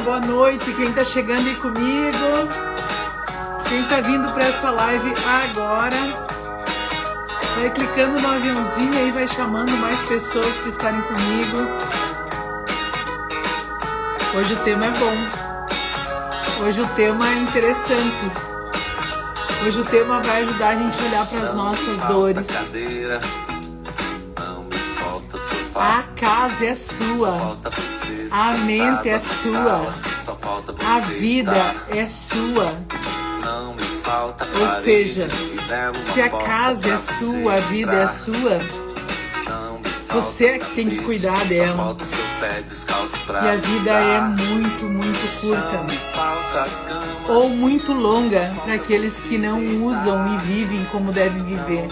boa noite. Quem tá chegando aí comigo, quem tá vindo pra essa live agora, vai clicando no aviãozinho aí, vai chamando mais pessoas para estarem comigo. Hoje o tema é bom. Hoje o tema é interessante. Hoje o tema vai ajudar a gente a olhar para as nossas dores. A casa é sua, a mente é sua, a vida é sua. Ou seja, se a casa é sua, a vida é sua, você é que tem que cuidar dela. E a vida é muito, muito curta. Ou muito longa para aqueles que não usam e vivem como devem viver.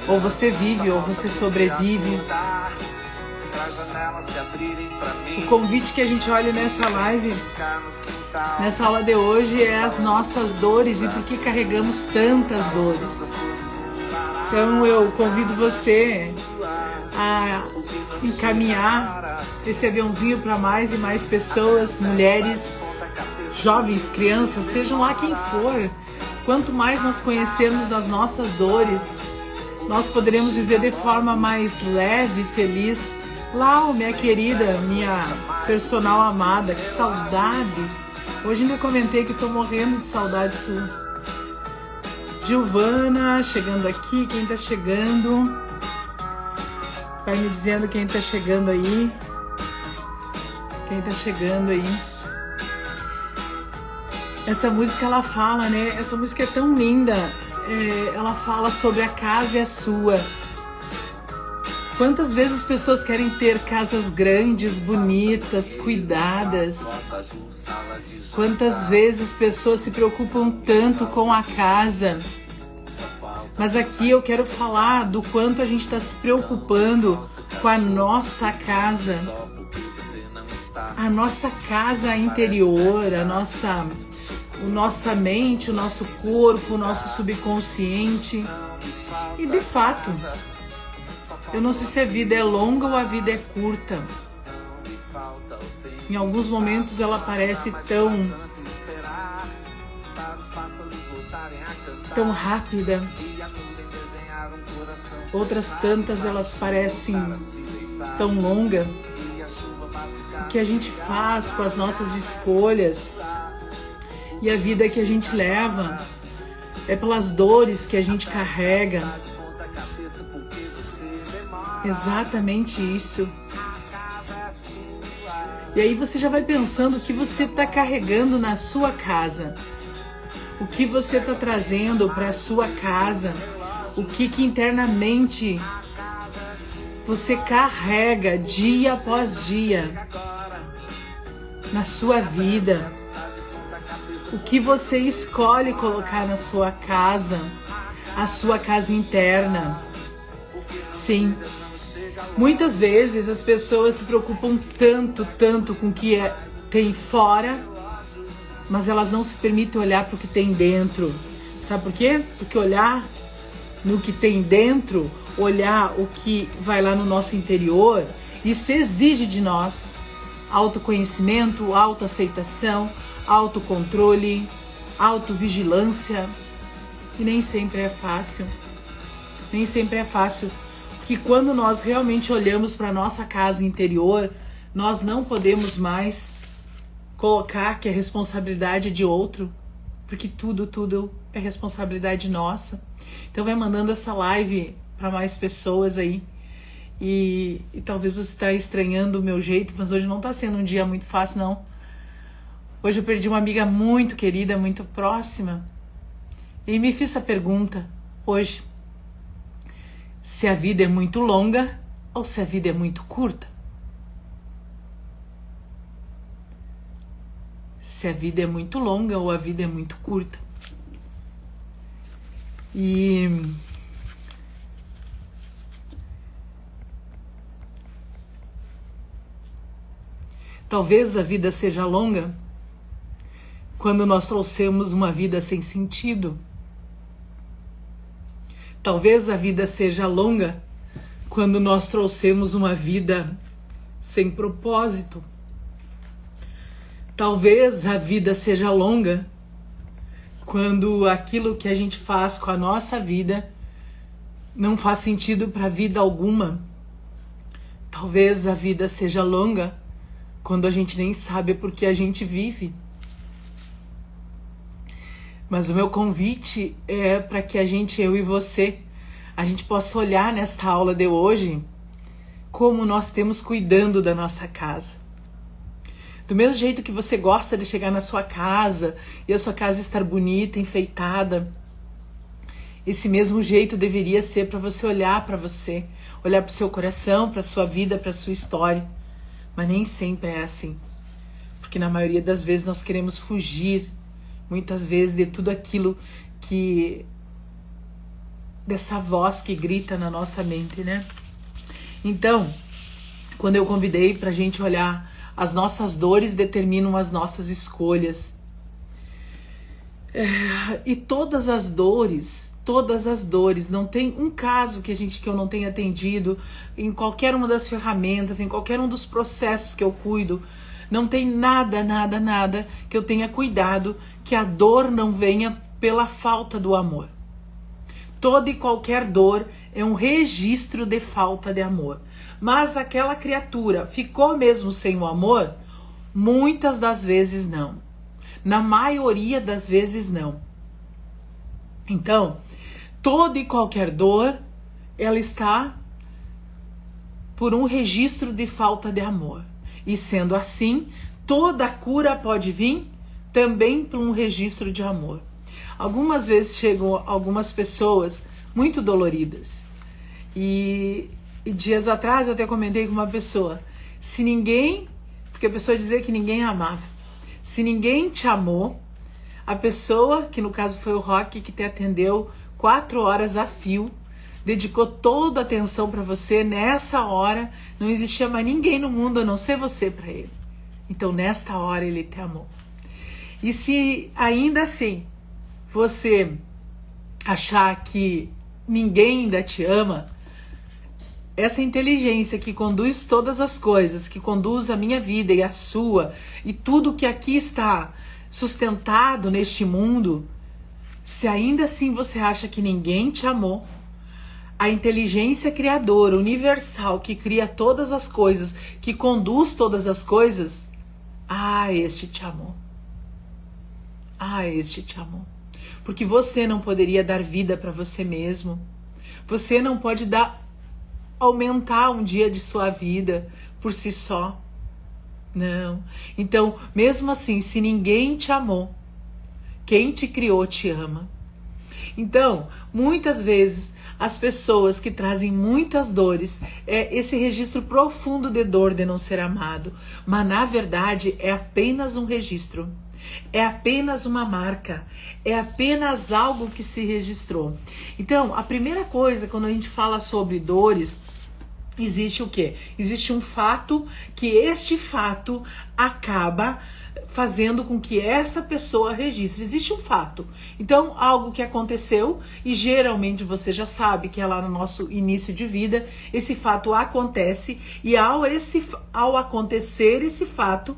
Ou você vive, ou você sobrevive. O convite que a gente olha nessa live, nessa aula de hoje, é as nossas dores e por que carregamos tantas dores. Então eu convido você a encaminhar esse aviãozinho para mais e mais pessoas, mulheres, jovens, crianças, sejam lá quem for. Quanto mais nós conhecermos das nossas dores, nós poderemos viver de forma mais leve, feliz. Lau, minha querida, minha personal amada, que saudade. Hoje ainda comentei que estou morrendo de saudade sua. Giovana, chegando aqui, quem está chegando? Vai me dizendo quem está chegando aí. Quem está chegando aí? Essa música, ela fala, né? Essa música é tão linda. Ela fala sobre a casa é sua. Quantas vezes as pessoas querem ter casas grandes, bonitas, cuidadas? Quantas vezes as pessoas se preocupam tanto com a casa? Mas aqui eu quero falar do quanto a gente está se preocupando com a nossa casa. A nossa casa interior, a nossa mente, o nosso corpo, o nosso subconsciente. E de fato, eu não sei se a vida é longa ou a vida é curta. Em alguns momentos ela parece tão rápida. Outras tantas elas parecem tão longas. O que a gente faz com as nossas escolhas e a vida que a gente leva é pelas dores que a gente carrega. Exatamente isso. E aí você já vai pensando o que você está carregando na sua casa. O que você está trazendo para a sua casa. O que internamente você carrega dia após dia na sua vida. O que você escolhe colocar na sua casa, a sua casa interna. Sim, muitas vezes as pessoas se preocupam tanto com o que tem fora, mas elas não se permitem olhar para o que tem dentro. Sabe por quê? Porque olhar no que tem dentro, olhar o que vai lá no nosso interior, isso exige de nós autoconhecimento, autoaceitação, autocontrole, autovigilância. E nem sempre é fácil. Nem sempre é fácil. Porque quando nós realmente olhamos para a nossa casa interior, nós não podemos mais colocar que a responsabilidade é de outro, porque tudo é responsabilidade nossa. Então vai mandando essa live para mais pessoas aí. E talvez você está estranhando o meu jeito, mas hoje não está sendo um dia muito fácil, não. Hoje eu perdi uma amiga muito querida, muito próxima. E me fiz essa pergunta hoje. Se a vida é muito longa ou se a vida é muito curta? Se a vida é muito longa ou a vida é muito curta? E talvez a vida seja longa quando nós trouxemos uma vida sem sentido. Talvez a vida seja longa quando nós trouxemos uma vida sem propósito. Talvez a vida seja longa quando aquilo que a gente faz com a nossa vida não faz sentido para vida alguma. Talvez a vida seja longa quando a gente nem sabe por que a gente vive. Mas o meu convite é para que a gente, eu e você, a gente possa olhar nesta aula de hoje como nós temos cuidando da nossa casa. Do mesmo jeito que você gosta de chegar na sua casa e a sua casa estar bonita, enfeitada, esse mesmo jeito deveria ser para você, olhar para o seu coração, para a sua vida, para a sua história. Mas nem sempre é assim. Porque na maioria das vezes nós queremos fugir, muitas vezes, de tudo aquilo que... dessa voz que grita na nossa mente, né? Então, quando eu convidei pra gente olhar as nossas dores determinam as nossas escolhas. E todas as dores, não tem um caso que eu não tenha atendido em qualquer uma das ferramentas, em qualquer um dos processos que eu cuido, não tem nada que eu tenha cuidado que a dor não venha pela falta do amor. Toda e qualquer dor é um registro de falta de amor. Mas aquela criatura ficou mesmo sem o amor? Muitas das vezes não. Na maioria das vezes não. Então, toda e qualquer dor, ela está por um registro de falta de amor. E sendo assim, toda cura pode vir também por um registro de amor. Algumas vezes chegam algumas pessoas muito doloridas. E dias atrás eu até comentei com uma pessoa, porque a pessoa dizia que ninguém amava. Se ninguém te amou, a pessoa, que no caso foi o Rock, que te atendeu 4 horas a fio, dedicou toda a atenção para você, nessa hora não existia mais ninguém no mundo a não ser você para ele. Então nesta hora ele te amou. E se ainda assim você achar que ninguém ainda te ama, essa inteligência que conduz todas as coisas, que conduz a minha vida e a sua, e tudo que aqui está sustentado neste mundo, se ainda assim você acha que ninguém te amou, a inteligência criadora, universal, que cria todas as coisas, que conduz todas as coisas, este te amou. Este te amou. Porque você não poderia dar vida para você mesmo. Você não pode aumentar um dia de sua vida por si só. Não. Então, mesmo assim, se ninguém te amou, quem te criou te ama. Então, muitas vezes, as pessoas que trazem muitas dores, é esse registro profundo de dor de não ser amado. Mas, na verdade, é apenas um registro. É apenas uma marca. É apenas algo que se registrou. Então, a primeira coisa, quando a gente fala sobre dores, existe o quê? Existe um fato, que este fato acaba fazendo com que essa pessoa registre. Existe um fato. Então, algo que aconteceu, e geralmente você já sabe que é lá no nosso início de vida, esse fato acontece, e ao acontecer esse fato,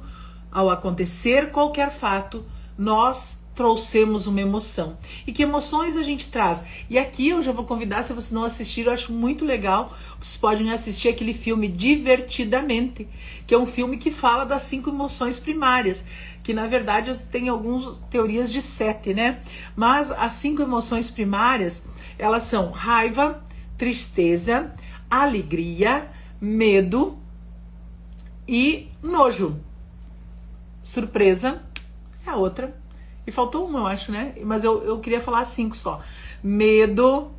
ao acontecer qualquer fato, nós trouxemos uma emoção. E que emoções a gente traz? E aqui eu já vou convidar, se vocês não assistiram, eu acho muito legal, vocês podem assistir aquele filme Divertidamente, que é um filme que fala das 5 emoções primárias, que na verdade tem algumas teorias de 7, né? Mas as 5 emoções primárias, elas são raiva, tristeza, alegria, medo e nojo. Surpresa é a outra. E faltou uma, eu acho, né? Mas eu queria falar 5 só. Medo,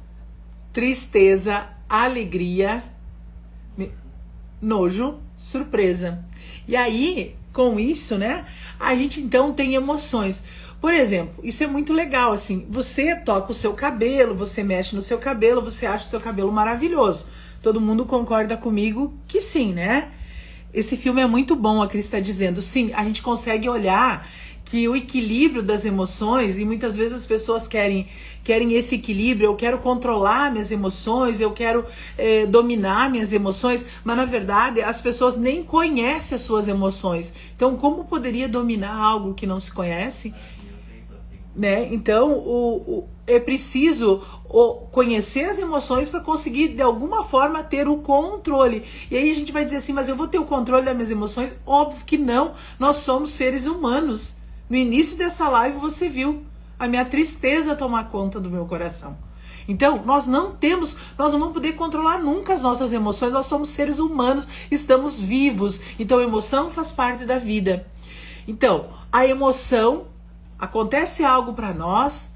tristeza, alegria, nojo, surpresa. E aí, com isso, né? A gente então tem emoções. Por exemplo, isso é muito legal, assim. Você toca o seu cabelo, você mexe no seu cabelo, você acha o seu cabelo maravilhoso. Todo mundo concorda comigo que sim, né? Esse filme é muito bom, a Cris está dizendo. Sim, a gente consegue olhar que o equilíbrio das emoções, e muitas vezes as pessoas querem esse equilíbrio, eu quero controlar minhas emoções, eu quero dominar minhas emoções, mas na verdade as pessoas nem conhecem as suas emoções. Então como poderia dominar algo que não se conhece? Né? Então é preciso conhecer as emoções para conseguir de alguma forma ter o controle. E aí a gente vai dizer assim, mas eu vou ter o controle das minhas emoções? Óbvio que não, nós somos seres humanos. No início dessa live você viu a minha tristeza tomar conta do meu coração. Então nós não vamos poder controlar nunca as nossas emoções, nós somos seres humanos, estamos vivos, então a emoção faz parte da vida. Então a emoção, acontece algo para nós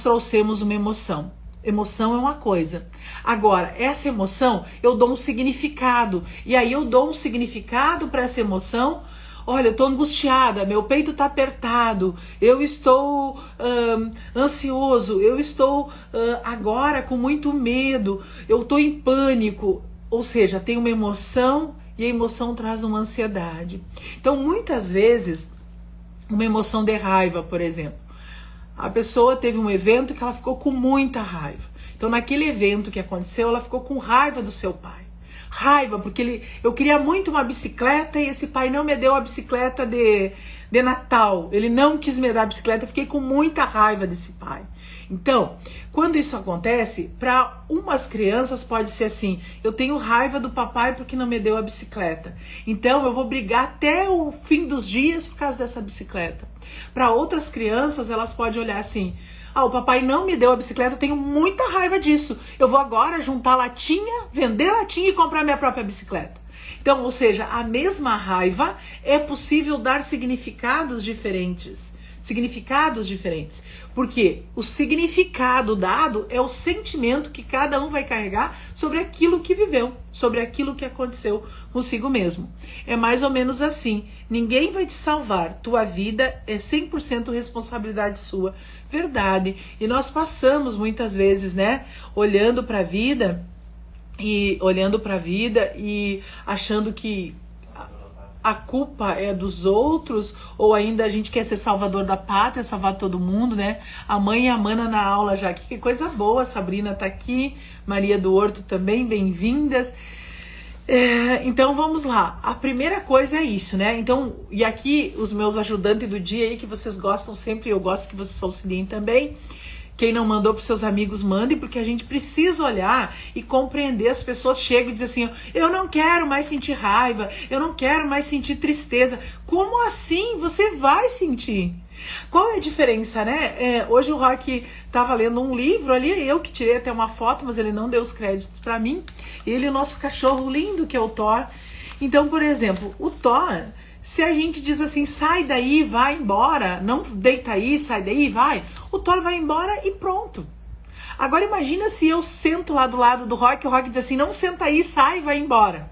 trouxemos uma emoção. Emoção é uma coisa. Agora, essa emoção, eu dou um significado. E aí eu dou um significado para essa emoção. Olha, eu estou angustiada, meu peito está apertado, eu estou ansioso, eu estou agora com muito medo, eu estou em pânico. Ou seja, tem uma emoção e a emoção traz uma ansiedade. Então, muitas vezes, uma emoção de raiva, por exemplo. A pessoa teve um evento que ela ficou com muita raiva. Então, naquele evento que aconteceu, ela ficou com raiva do seu pai. Raiva, porque eu queria muito uma bicicleta e esse pai não me deu a bicicleta de Natal. Ele não quis me dar a bicicleta, eu fiquei com muita raiva desse pai. Então, quando isso acontece, para umas crianças pode ser assim, eu tenho raiva do papai porque não me deu a bicicleta. Então, eu vou brigar até o fim dos dias por causa dessa bicicleta. Para outras crianças, elas podem olhar assim, o papai não me deu a bicicleta, eu tenho muita raiva disso. Eu vou agora juntar latinha, vender latinha e comprar minha própria bicicleta. Então, ou seja, a mesma raiva é possível dar significados diferentes. Porque o significado dado é o sentimento que cada um vai carregar sobre aquilo que viveu, sobre aquilo que aconteceu consigo mesmo. É mais ou menos assim, ninguém vai te salvar, tua vida é 100% responsabilidade sua, verdade. E nós passamos muitas vezes, né, olhando para a vida e achando que a culpa é dos outros, ou ainda a gente quer ser salvador da pátria, salvar todo mundo, né? A mãe e a mana na aula já aqui, que coisa boa, a Sabrina tá aqui, Maria do Horto também, bem-vindas. Então vamos lá, a primeira coisa é isso, né? Então, e aqui os meus ajudantes do dia aí, que vocês gostam sempre, eu gosto que vocês auxiliem também. Quem não mandou para os seus amigos, mande, porque a gente precisa olhar e compreender. As pessoas chegam e dizem assim, eu não quero mais sentir raiva, eu não quero mais sentir tristeza. Como assim? Você vai sentir. Qual é a diferença, né? Hoje o Rock estava lendo um livro ali, eu que tirei até uma foto, mas ele não deu os créditos para mim. Ele é o nosso cachorro lindo, que é o Thor. Então, por exemplo, o Thor... Se a gente diz assim, sai daí, vai embora, não deita aí, sai daí, vai, o Thor vai embora e pronto. Agora imagina se eu sento lá do lado do Rock, o Rock diz assim, não senta aí, sai, vai embora.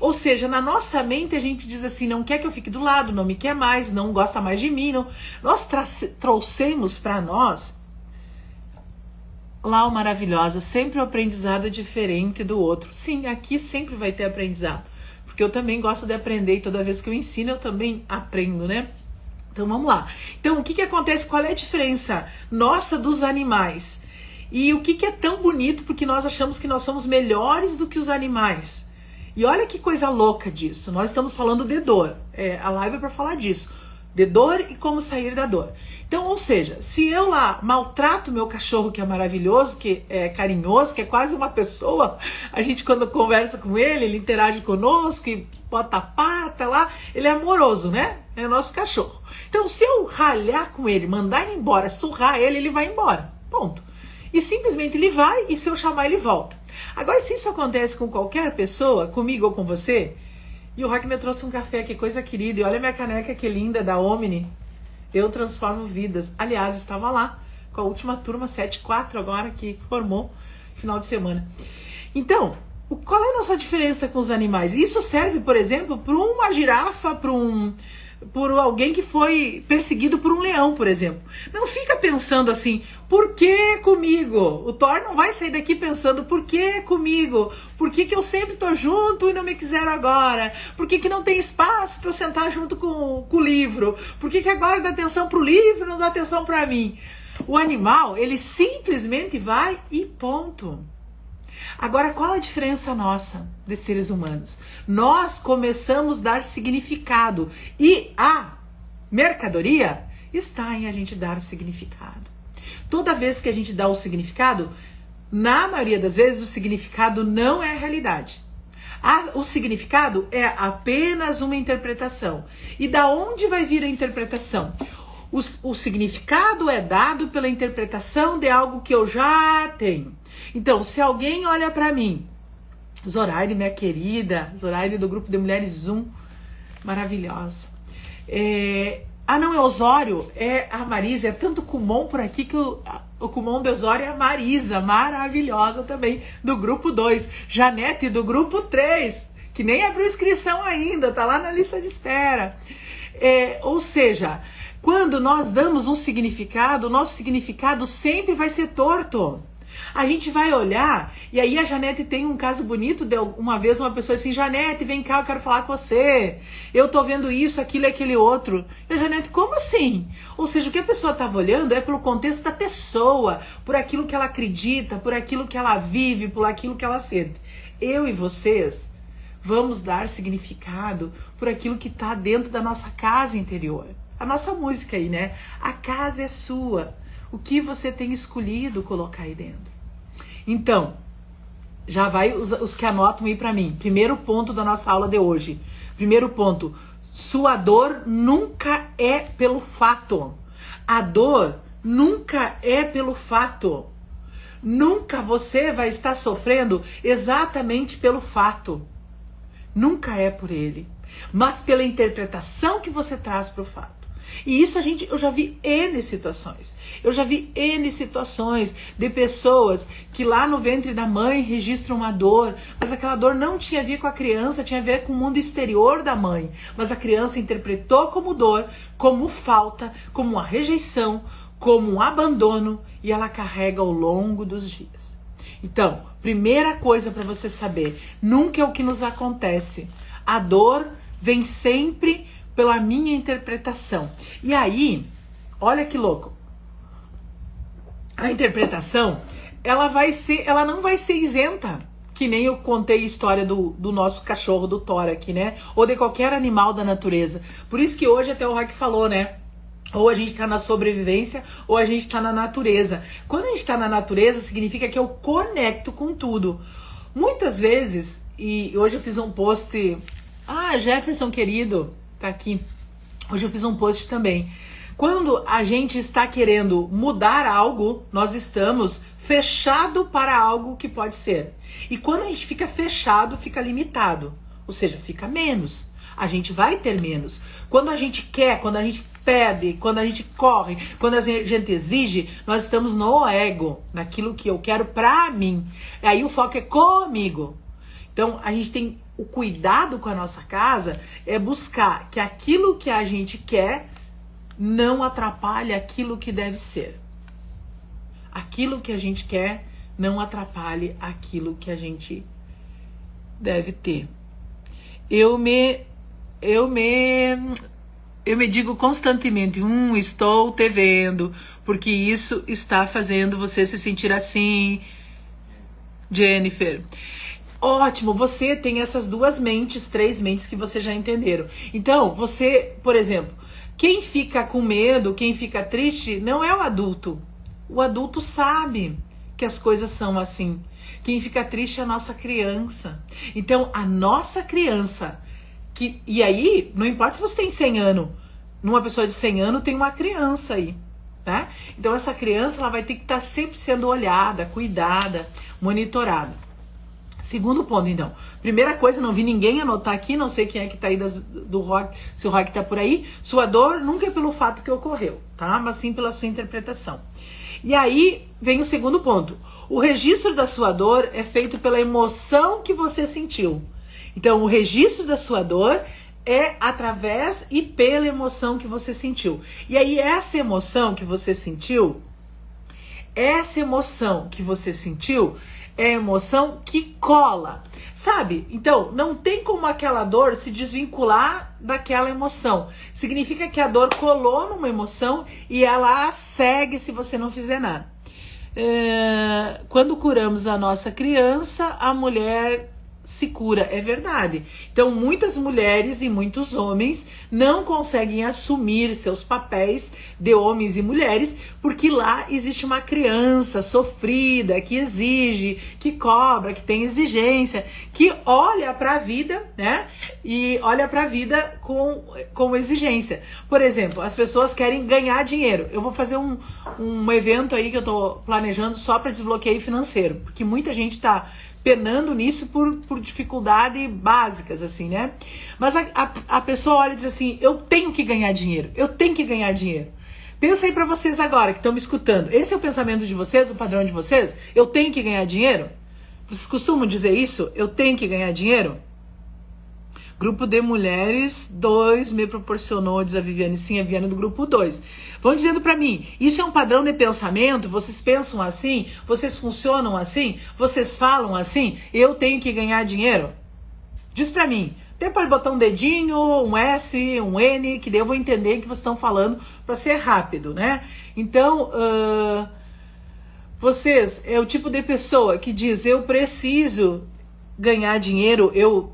Ou seja, na nossa mente a gente diz assim, não quer que eu fique do lado, não me quer mais, não gosta mais de mim. Não. Nós trouxemos para nós, lá o Maravilhosa, sempre o aprendizado é diferente do outro. Sim, aqui sempre vai ter aprendizado. Porque eu também gosto de aprender e toda vez que eu ensino eu também aprendo, né? Então vamos lá. Então o que acontece? Qual é a diferença nossa dos animais? E o que é tão bonito porque nós achamos que nós somos melhores do que os animais. E olha que coisa louca disso. Nós estamos falando de dor. A live é para falar disso. De dor e como sair da dor. Então, ou seja, se eu lá maltrato meu cachorro, que é maravilhoso, que é carinhoso, que é quase uma pessoa, a gente quando conversa com ele, ele interage conosco, e bota a pata lá, ele é amoroso, né? É o nosso cachorro. Então, se eu ralhar com ele, mandar ele embora, surrar ele, ele vai embora. Ponto. E simplesmente ele vai, e se eu chamar, ele volta. Agora, se isso acontece com qualquer pessoa, comigo ou com você, e o Rock me trouxe um café, que coisa querida, e olha a minha caneca que linda, da Omni. Eu transformo vidas. Aliás, estava lá com a última turma 7-4 agora que formou final de semana. Então, qual é a nossa diferença com os animais? Isso serve, por exemplo, para uma girafa, para um por alguém que foi perseguido por um leão, por exemplo. Não fica pensando assim, por que comigo? O Thor não vai sair daqui pensando, por que comigo? Por que que eu sempre tô junto e não me quiseram agora? Por que que não tem espaço para eu sentar junto com o livro? Por que que agora dá atenção pro livro e não dá atenção para mim? O animal, ele simplesmente vai e ponto. Agora, qual a diferença nossa de seres humanos? Nós começamos a dar significado e a mercadoria está em a gente dar significado. Toda vez que a gente dá o significado, na maioria das vezes o significado não é a realidade. O significado é apenas uma interpretação. E da onde vai vir a interpretação? O significado é dado pela interpretação de algo que eu já tenho. Então, se alguém olha para mim, Zoraide, minha querida, Zoraide do grupo de Mulheres Zoom, maravilhosa. Não é Osório, é a Marisa, é tanto Kumon por aqui que o Kumon do Osório é a Marisa, maravilhosa também, do grupo 2. Janete do grupo 3, que nem abriu inscrição ainda, tá lá na lista de espera. Ou seja, quando nós damos um significado, o nosso significado sempre vai ser torto. A gente vai olhar, e aí a Janete tem um caso bonito, de uma vez uma pessoa assim, Janete, vem cá, eu quero falar com você, eu tô vendo isso, aquilo e aquele outro. E a Janete, como assim? Ou seja, o que a pessoa estava olhando é pelo contexto da pessoa, por aquilo que ela acredita, por aquilo que ela vive, por aquilo que ela sente. Eu e vocês vamos dar significado por aquilo que está dentro da nossa casa interior. A nossa música aí, né? A casa é sua. O que você tem escolhido colocar aí dentro? Então, já vai os que anotam aí para mim. Primeiro ponto da nossa aula de hoje. Primeiro ponto, sua dor nunca é pelo fato. A dor nunca é pelo fato. Nunca você vai estar sofrendo exatamente pelo fato. Nunca é por ele, mas pela interpretação que você traz para o fato. E isso eu já vi N situações. Eu já vi N situações de pessoas que lá no ventre da mãe registram uma dor, mas aquela dor não tinha a ver com a criança, tinha a ver com o mundo exterior da mãe. Mas a criança interpretou como dor, como falta, como uma rejeição, como um abandono, e ela carrega ao longo dos dias. Então, primeira coisa para você saber, nunca é o que nos acontece. A dor vem sempre pela minha interpretação. E aí, olha que louco. A interpretação, ela não vai ser isenta, que nem eu contei a história do nosso cachorro, do Thor aqui, né? Ou de qualquer animal da natureza. Por isso que hoje até o Rock falou, né? Ou a gente tá na sobrevivência, ou a gente tá na natureza. Quando a gente tá na natureza, significa que eu conecto com tudo. Muitas vezes, e hoje eu fiz um post... Jefferson querido, tá aqui. Hoje eu fiz um post também. Quando a gente está querendo mudar algo, nós estamos fechado para algo que pode ser. E quando a gente fica fechado, fica limitado. Ou seja, fica menos. A gente vai ter menos. Quando a gente quer, quando a gente pede, quando a gente corre, quando a gente exige, nós estamos no ego, naquilo que eu quero pra mim. Aí o foco é comigo. Então a gente tem o cuidado com a nossa casa, é buscar que aquilo que a gente quer não atrapalhe aquilo que deve ser. Aquilo que a gente quer não atrapalhe aquilo que a gente deve ter. Eu me digo constantemente, estou te vendo, porque isso está fazendo você se sentir assim, Jennifer. Ótimo, você tem essas duas mentes, 3 mentes que vocês já entenderam. Então, você, por exemplo, quem fica com medo, quem fica triste, não é o adulto. O adulto sabe que as coisas são assim. Quem fica triste é a nossa criança. Então, a nossa criança, e aí, não importa se você tem 100 anos, numa pessoa de 100 anos tem uma criança aí, tá? Então, essa criança, ela vai ter que estar sempre sendo olhada, cuidada, monitorada. Segundo ponto, então. Primeira coisa, não vi ninguém anotar aqui, não sei quem é que tá aí do Rock, se o Rock tá por aí. Sua dor nunca é pelo fato que ocorreu, tá? Mas sim pela sua interpretação. E aí vem o segundo ponto. O registro da sua dor é feito pela emoção que você sentiu. Então, o registro da sua dor é através e pela emoção que você sentiu. E aí essa emoção que você sentiu é a emoção que cola, sabe? Então, não tem como aquela dor se desvincular daquela emoção. Significa que a dor colou numa emoção e ela segue se você não fizer nada. Quando curamos a nossa criança, a mulher se cura, é verdade. Então muitas mulheres e muitos homens não conseguem assumir seus papéis de homens e mulheres porque lá existe uma criança sofrida que exige, que cobra, que tem exigência, que olha para a vida, né? E olha para a vida com exigência. Por exemplo, as pessoas querem ganhar dinheiro. Eu vou fazer um evento aí que eu tô planejando só para desbloqueio financeiro, porque muita gente tá penando nisso por dificuldades básicas, assim, né? Mas a pessoa olha e diz assim, eu tenho que ganhar dinheiro, eu tenho que ganhar dinheiro. Pensa aí pra vocês agora que estão me escutando. Esse é o pensamento de vocês, o padrão de vocês? Eu tenho que ganhar dinheiro? Vocês costumam dizer isso? Eu tenho que ganhar dinheiro? Grupo de mulheres 2 me proporcionou, diz a Viviane. Sim, a Viviane do grupo 2. Vão dizendo pra mim, isso é um padrão de pensamento? Vocês pensam assim? Vocês funcionam assim? Vocês falam assim? Eu tenho que ganhar dinheiro? Diz pra mim. Até pode botar um dedinho, um S, um N, que daí eu vou entender o que vocês estão falando pra ser rápido, né? Então, vocês é o tipo de pessoa que diz, eu preciso ganhar dinheiro, eu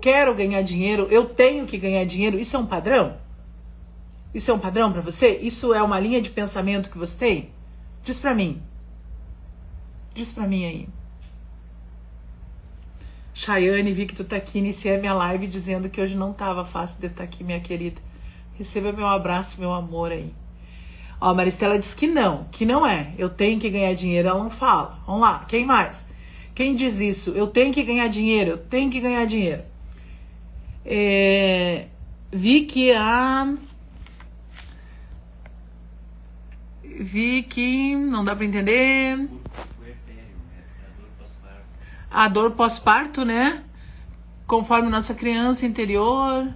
quero ganhar dinheiro, eu tenho que ganhar dinheiro. Isso é um padrão? Isso é um padrão pra você? Isso é uma linha de pensamento que você tem? Diz pra mim. Diz pra mim aí. Chayane, vi que tu tá aqui, iniciei a minha live dizendo que hoje não tava fácil de estar aqui, minha querida. Receba meu abraço, meu amor aí. Ó, Maristela diz que não é. Eu tenho que ganhar dinheiro, ela não fala. Vamos lá, quem mais? Quem diz isso? Eu tenho que ganhar dinheiro, eu tenho que ganhar dinheiro. Vi que não dá pra entender. A dor pós-parto, né? Conforme nossa criança interior.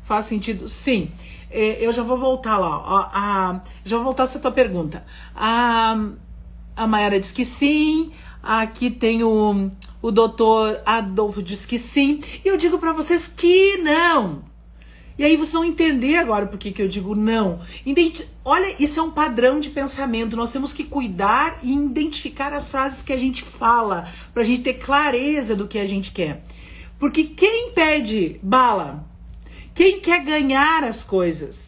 Faz sentido? Sim. Eu já vou voltar lá. Já vou voltar a essa tua pergunta. A Mayara diz que sim. Aqui tem o doutor Adolfo diz que sim. E eu digo pra vocês que não. E aí vocês vão entender agora por que eu digo não. Olha, isso é um padrão de pensamento. Nós temos que cuidar e identificar as frases que a gente fala, pra gente ter clareza do que a gente quer. Porque quem pede bala? Quem quer ganhar as coisas?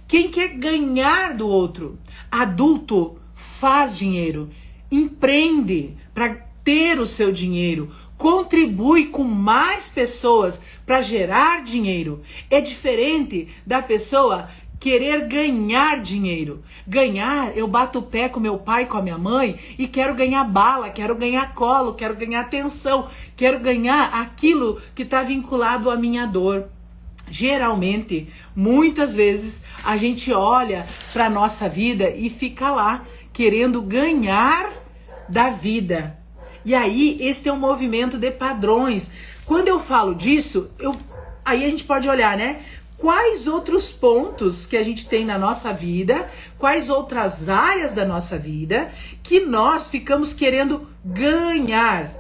Quem quer ganhar do outro? Adulto faz dinheiro, empreende para ter o seu dinheiro, contribui com mais pessoas para gerar dinheiro. É diferente da pessoa querer ganhar dinheiro. Ganhar, eu bato o pé com meu pai, com a minha mãe e quero ganhar bala, quero ganhar colo, quero ganhar atenção, quero ganhar aquilo que está vinculado à minha dor. Geralmente, muitas vezes, a gente olha para nossa vida e fica lá querendo ganhar da vida. E aí, esse é um movimento de padrões. Quando eu falo disso, aí a gente pode olhar, né? Quais outros pontos que a gente tem na nossa vida, quais outras áreas da nossa vida que nós ficamos querendo ganhar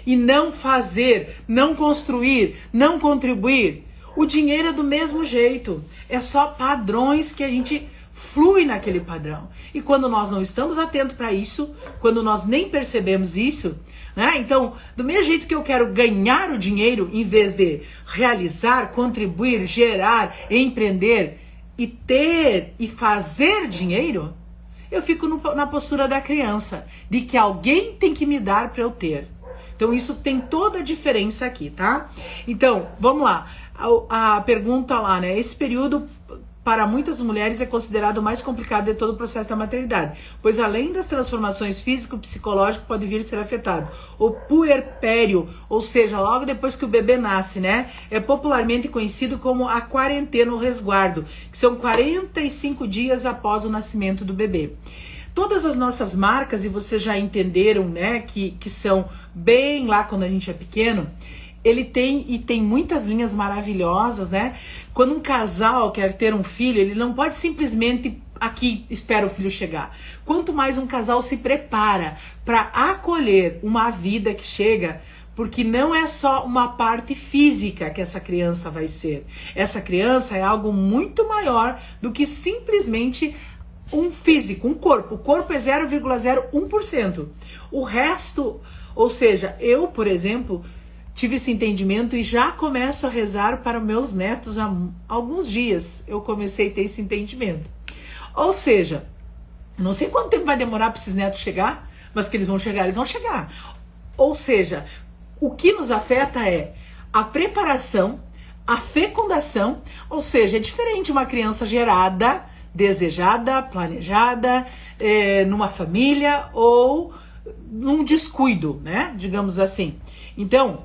e não fazer, não construir, não contribuir. O dinheiro é do mesmo jeito, é só padrões que a gente flui naquele padrão. E quando nós não estamos atentos para isso, quando nós nem percebemos isso, né? Então, do mesmo jeito que eu quero ganhar o dinheiro, em vez de realizar, contribuir, gerar, empreender e ter e fazer dinheiro, eu fico na postura da criança, de que alguém tem que me dar para eu ter. Então, isso tem toda a diferença aqui, tá? Então, vamos lá. A pergunta lá, né? Esse período, para muitas mulheres, é considerado o mais complicado de todo o processo da maternidade, pois além das transformações físico-psicológicas pode vir a ser afetado. O puerpério, ou seja, logo depois que o bebê nasce, né, é popularmente conhecido como a quarentena ou resguardo, que são 45 dias após o nascimento do bebê. Todas as nossas marcas, e vocês já entenderam, né, que são bem lá quando a gente é pequeno, ele tem muitas linhas maravilhosas, né? Quando um casal quer ter um filho, ele não pode simplesmente aqui espera o filho chegar. Quanto mais um casal se prepara para acolher uma vida que chega, porque não é só uma parte física que essa criança vai ser. Essa criança é algo muito maior do que simplesmente um físico, um corpo. O corpo é 0,01%. O resto, ou seja, eu, por exemplo, tive esse entendimento e já começo a rezar para meus netos há alguns dias. Eu comecei a ter esse entendimento. Ou seja, não sei quanto tempo vai demorar para esses netos chegar, mas que eles vão chegar, eles vão chegar. Ou seja, o que nos afeta é a preparação, a fecundação, ou seja, é diferente uma criança gerada, desejada, planejada, numa família ou num descuido, né? Digamos assim. Então,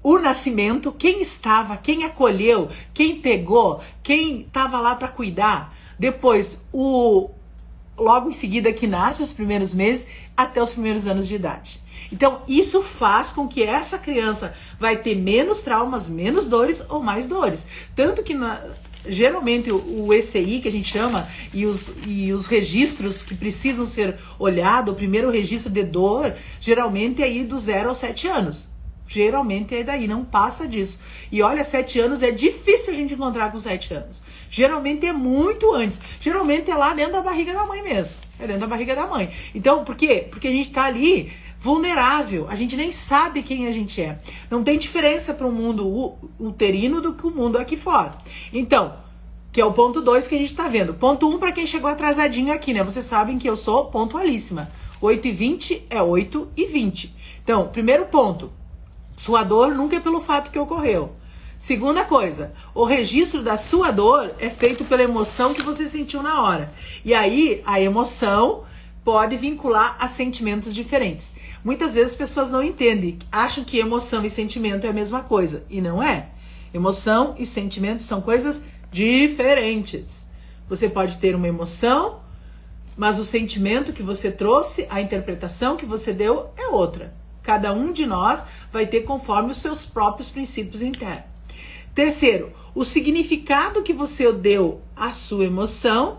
o nascimento, quem estava, quem acolheu, quem pegou, quem estava lá para cuidar. Depois, logo em seguida que nasce, os primeiros meses, até os primeiros anos de idade. Então, isso faz com que essa criança vai ter menos traumas, menos dores ou mais dores. Tanto que, geralmente, o ECI, que a gente chama, e os registros que precisam ser olhados, o primeiro registro de dor, geralmente é aí do 0 aos 7 anos. Geralmente é daí, não passa disso. E olha, 7 anos é difícil a gente encontrar com 7 anos. Geralmente é muito antes. Geralmente é lá dentro da barriga da mãe mesmo. É dentro da barriga da mãe. Então, por quê? Porque a gente tá ali vulnerável. A gente nem sabe quem a gente é. Não tem diferença para o mundo uterino do que o mundo aqui fora. Então, que é o ponto 2 que a gente tá vendo. Ponto 1 para quem chegou atrasadinho aqui, né? Vocês sabem que eu sou pontualíssima. 8h20 é 8h20. Então, primeiro ponto. Sua dor nunca é pelo fato que ocorreu. Segunda coisa, o registro da sua dor é feito pela emoção que você sentiu na hora. E aí, a emoção pode vincular a sentimentos diferentes. Muitas vezes as pessoas não entendem, acham que emoção e sentimento é a mesma coisa. E não é. Emoção e sentimento são coisas diferentes. Você pode ter uma emoção, mas o sentimento que você trouxe, a interpretação que você deu é outra. Cada um de nós vai ter conforme os seus próprios princípios internos. Terceiro, o significado que você deu à sua emoção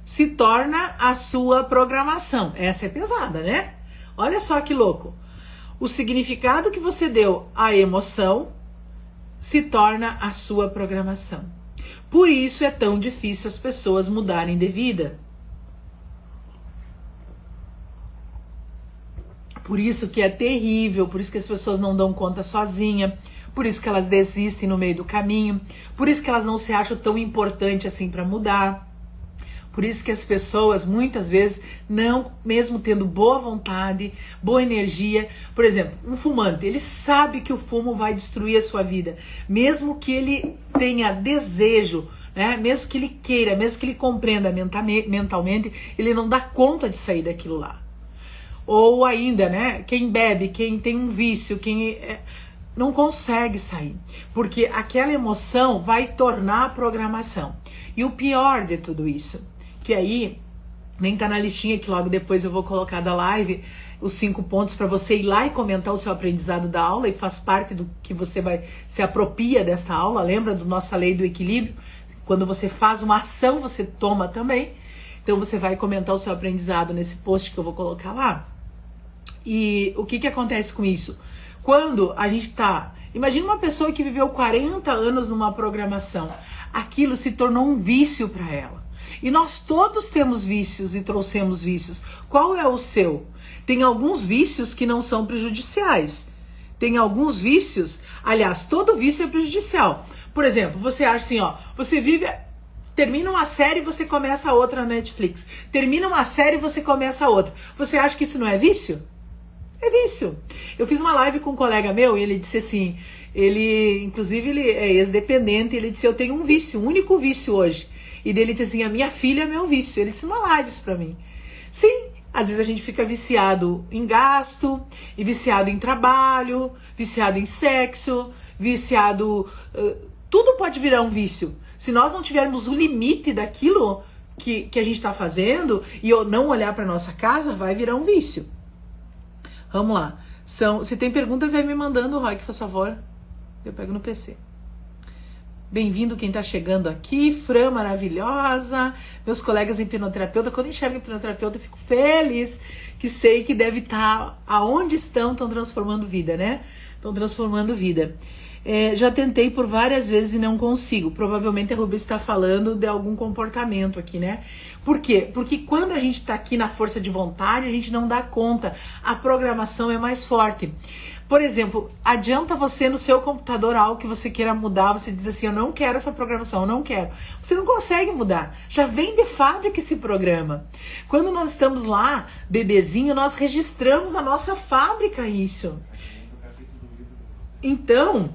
se torna a sua programação. Essa é pesada, né? Olha só que louco. O significado que você deu à emoção se torna a sua programação. Por isso é tão difícil as pessoas mudarem de vida. Por isso que é terrível, por isso que as pessoas não dão conta sozinha, por isso que elas desistem no meio do caminho, por isso que elas não se acham tão importantes assim para mudar. Por isso que as pessoas, muitas vezes, não, mesmo tendo boa vontade, boa energia, por exemplo, um fumante, ele sabe que o fumo vai destruir a sua vida, mesmo que ele tenha desejo, né? Mesmo que ele queira, mesmo que ele compreenda mentalmente, ele não dá conta de sair daquilo lá. Ou ainda, né, quem bebe, quem tem um vício, não consegue sair, porque aquela emoção vai tornar a programação. E o pior de tudo isso, que aí, nem tá na listinha que logo depois eu vou colocar da live, os 5 pontos para você ir lá e comentar o seu aprendizado da aula, e faz parte do que você vai se apropria desta aula, lembra da nossa lei do equilíbrio? Quando você faz uma ação, você toma também. Então você vai comentar o seu aprendizado nesse post que eu vou colocar lá. E o que acontece com isso? Quando a gente tá... Imagina uma pessoa que viveu 40 anos numa programação. Aquilo se tornou um vício para ela. E nós todos temos vícios e trouxemos vícios. Qual é o seu? Tem alguns vícios que não são prejudiciais. Tem alguns vícios... Aliás, todo vício é prejudicial. Por exemplo, você acha assim, ó... Você vive... Termina uma série e você começa outra na Netflix. Termina uma série e você começa outra. Você acha que isso não é vício? É vício. Eu fiz uma live com um colega meu e ele disse assim, inclusive ele é ex-dependente, ele disse, eu tenho um vício, um único vício hoje. E dele disse assim, a minha filha é meu vício. Ele disse uma live isso pra mim. Sim, às vezes a gente fica viciado em gasto, e viciado em trabalho, viciado em sexo, viciado... tudo pode virar um vício. Se nós não tivermos o limite daquilo que a gente está fazendo e não olhar para nossa casa, vai virar um vício. Vamos lá. Se tem pergunta, vai me mandando, Roy, por favor. Eu pego no PC. Bem-vindo quem tá chegando aqui, Fran maravilhosa, meus colegas hipnoterapeuta. Quando eu enxergo hipnoterapeuta, eu fico feliz, que sei que deve estar aonde estão transformando vida, né? Estão transformando vida. Já tentei por várias vezes e não consigo. Provavelmente a Ruby está falando de algum comportamento aqui, né? Por quê? Porque quando a gente tá aqui na força de vontade, a gente não dá conta. A programação é mais forte. Por exemplo, adianta você no seu computador algo que você queira mudar, você diz assim, eu não quero essa programação, eu não quero. Você não consegue mudar, já vem de fábrica esse programa. Quando nós estamos lá, bebezinho, nós registramos na nossa fábrica isso. Então,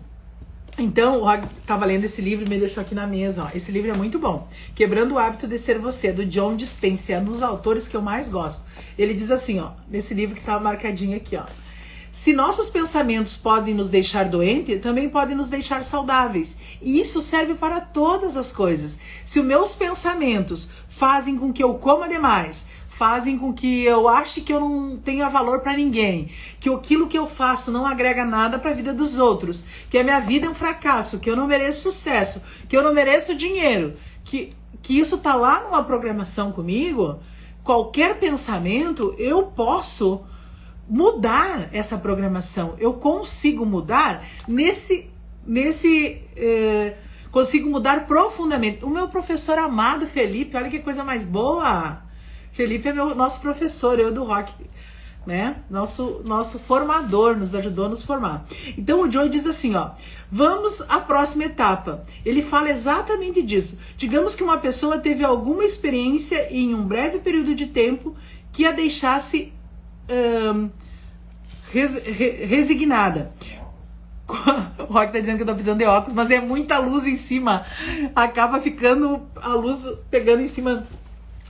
o Rog estava lendo esse livro e me deixou aqui na mesa. Ó. Esse livro é muito bom. Quebrando o Hábito de Ser Você, do John Dispenza, é um dos autores que eu mais gosto. Ele diz assim, ó, nesse livro que estava marcadinho aqui, ó. Se nossos pensamentos podem nos deixar doentes, também podem nos deixar saudáveis. E isso serve para todas as coisas. Se os meus pensamentos fazem com que eu coma demais, fazem com que eu ache que eu não tenha valor para ninguém, que aquilo que eu faço não agrega nada para a vida dos outros, que a minha vida é um fracasso, que eu não mereço sucesso, que eu não mereço dinheiro, que isso tá lá numa programação comigo, qualquer pensamento eu posso mudar essa programação. Eu consigo mudar consigo mudar profundamente. O meu professor amado, Felipe, olha que coisa mais boa. Felipe é nosso professor, eu do rock, né? Nosso formador, nos ajudou a nos formar. Então o Joey diz assim, ó, vamos à próxima etapa. Ele fala exatamente disso. Digamos que uma pessoa teve alguma experiência em um breve período de tempo que a deixasse resignada. O Rock tá dizendo que eu tô precisando de óculos, mas é muita luz em cima. Acaba ficando a luz pegando em cima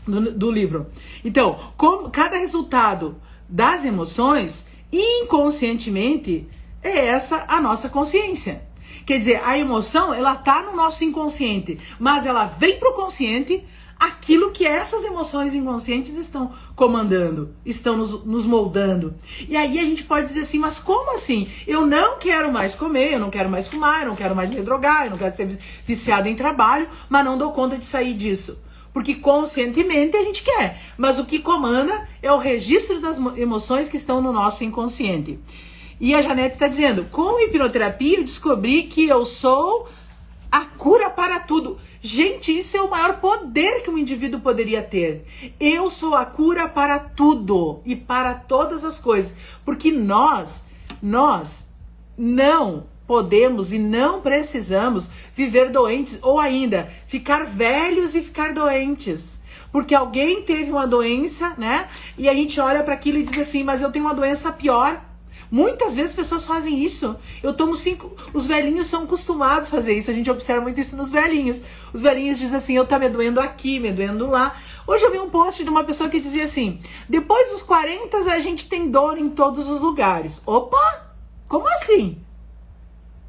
do livro. Então, como cada resultado das emoções, inconscientemente, é essa a nossa consciência. Quer dizer, a emoção, ela tá no nosso inconsciente, mas ela vem pro consciente aquilo que essas emoções inconscientes estão comandando, estão nos moldando. E aí a gente pode dizer assim, mas como assim? Eu não quero mais comer, eu não quero mais fumar, eu não quero mais me drogar, eu não quero ser viciado em trabalho, mas não dou conta de sair disso. Porque conscientemente a gente quer, mas o que comanda é o registro das emoções que estão no nosso inconsciente. E a Janete está dizendo, com hipnoterapia eu descobri que eu sou a cura para tudo. Gente, isso é o maior poder que um indivíduo poderia ter. Eu sou a cura para tudo e para todas as coisas. Porque nós não podemos e não precisamos viver doentes ou ainda ficar velhos e ficar doentes. Porque alguém teve uma doença, né? E a gente olha para aquilo e diz assim, mas eu tenho uma doença pior. Muitas vezes pessoas fazem isso. Eu tomo 5... Os velhinhos são acostumados a fazer isso. A gente observa muito isso nos velhinhos. Os velhinhos dizem assim, eu tá me doendo aqui, me doendo lá. Hoje eu vi um post de uma pessoa que dizia assim, depois dos 40 a gente tem dor em todos os lugares. Opa! Como assim?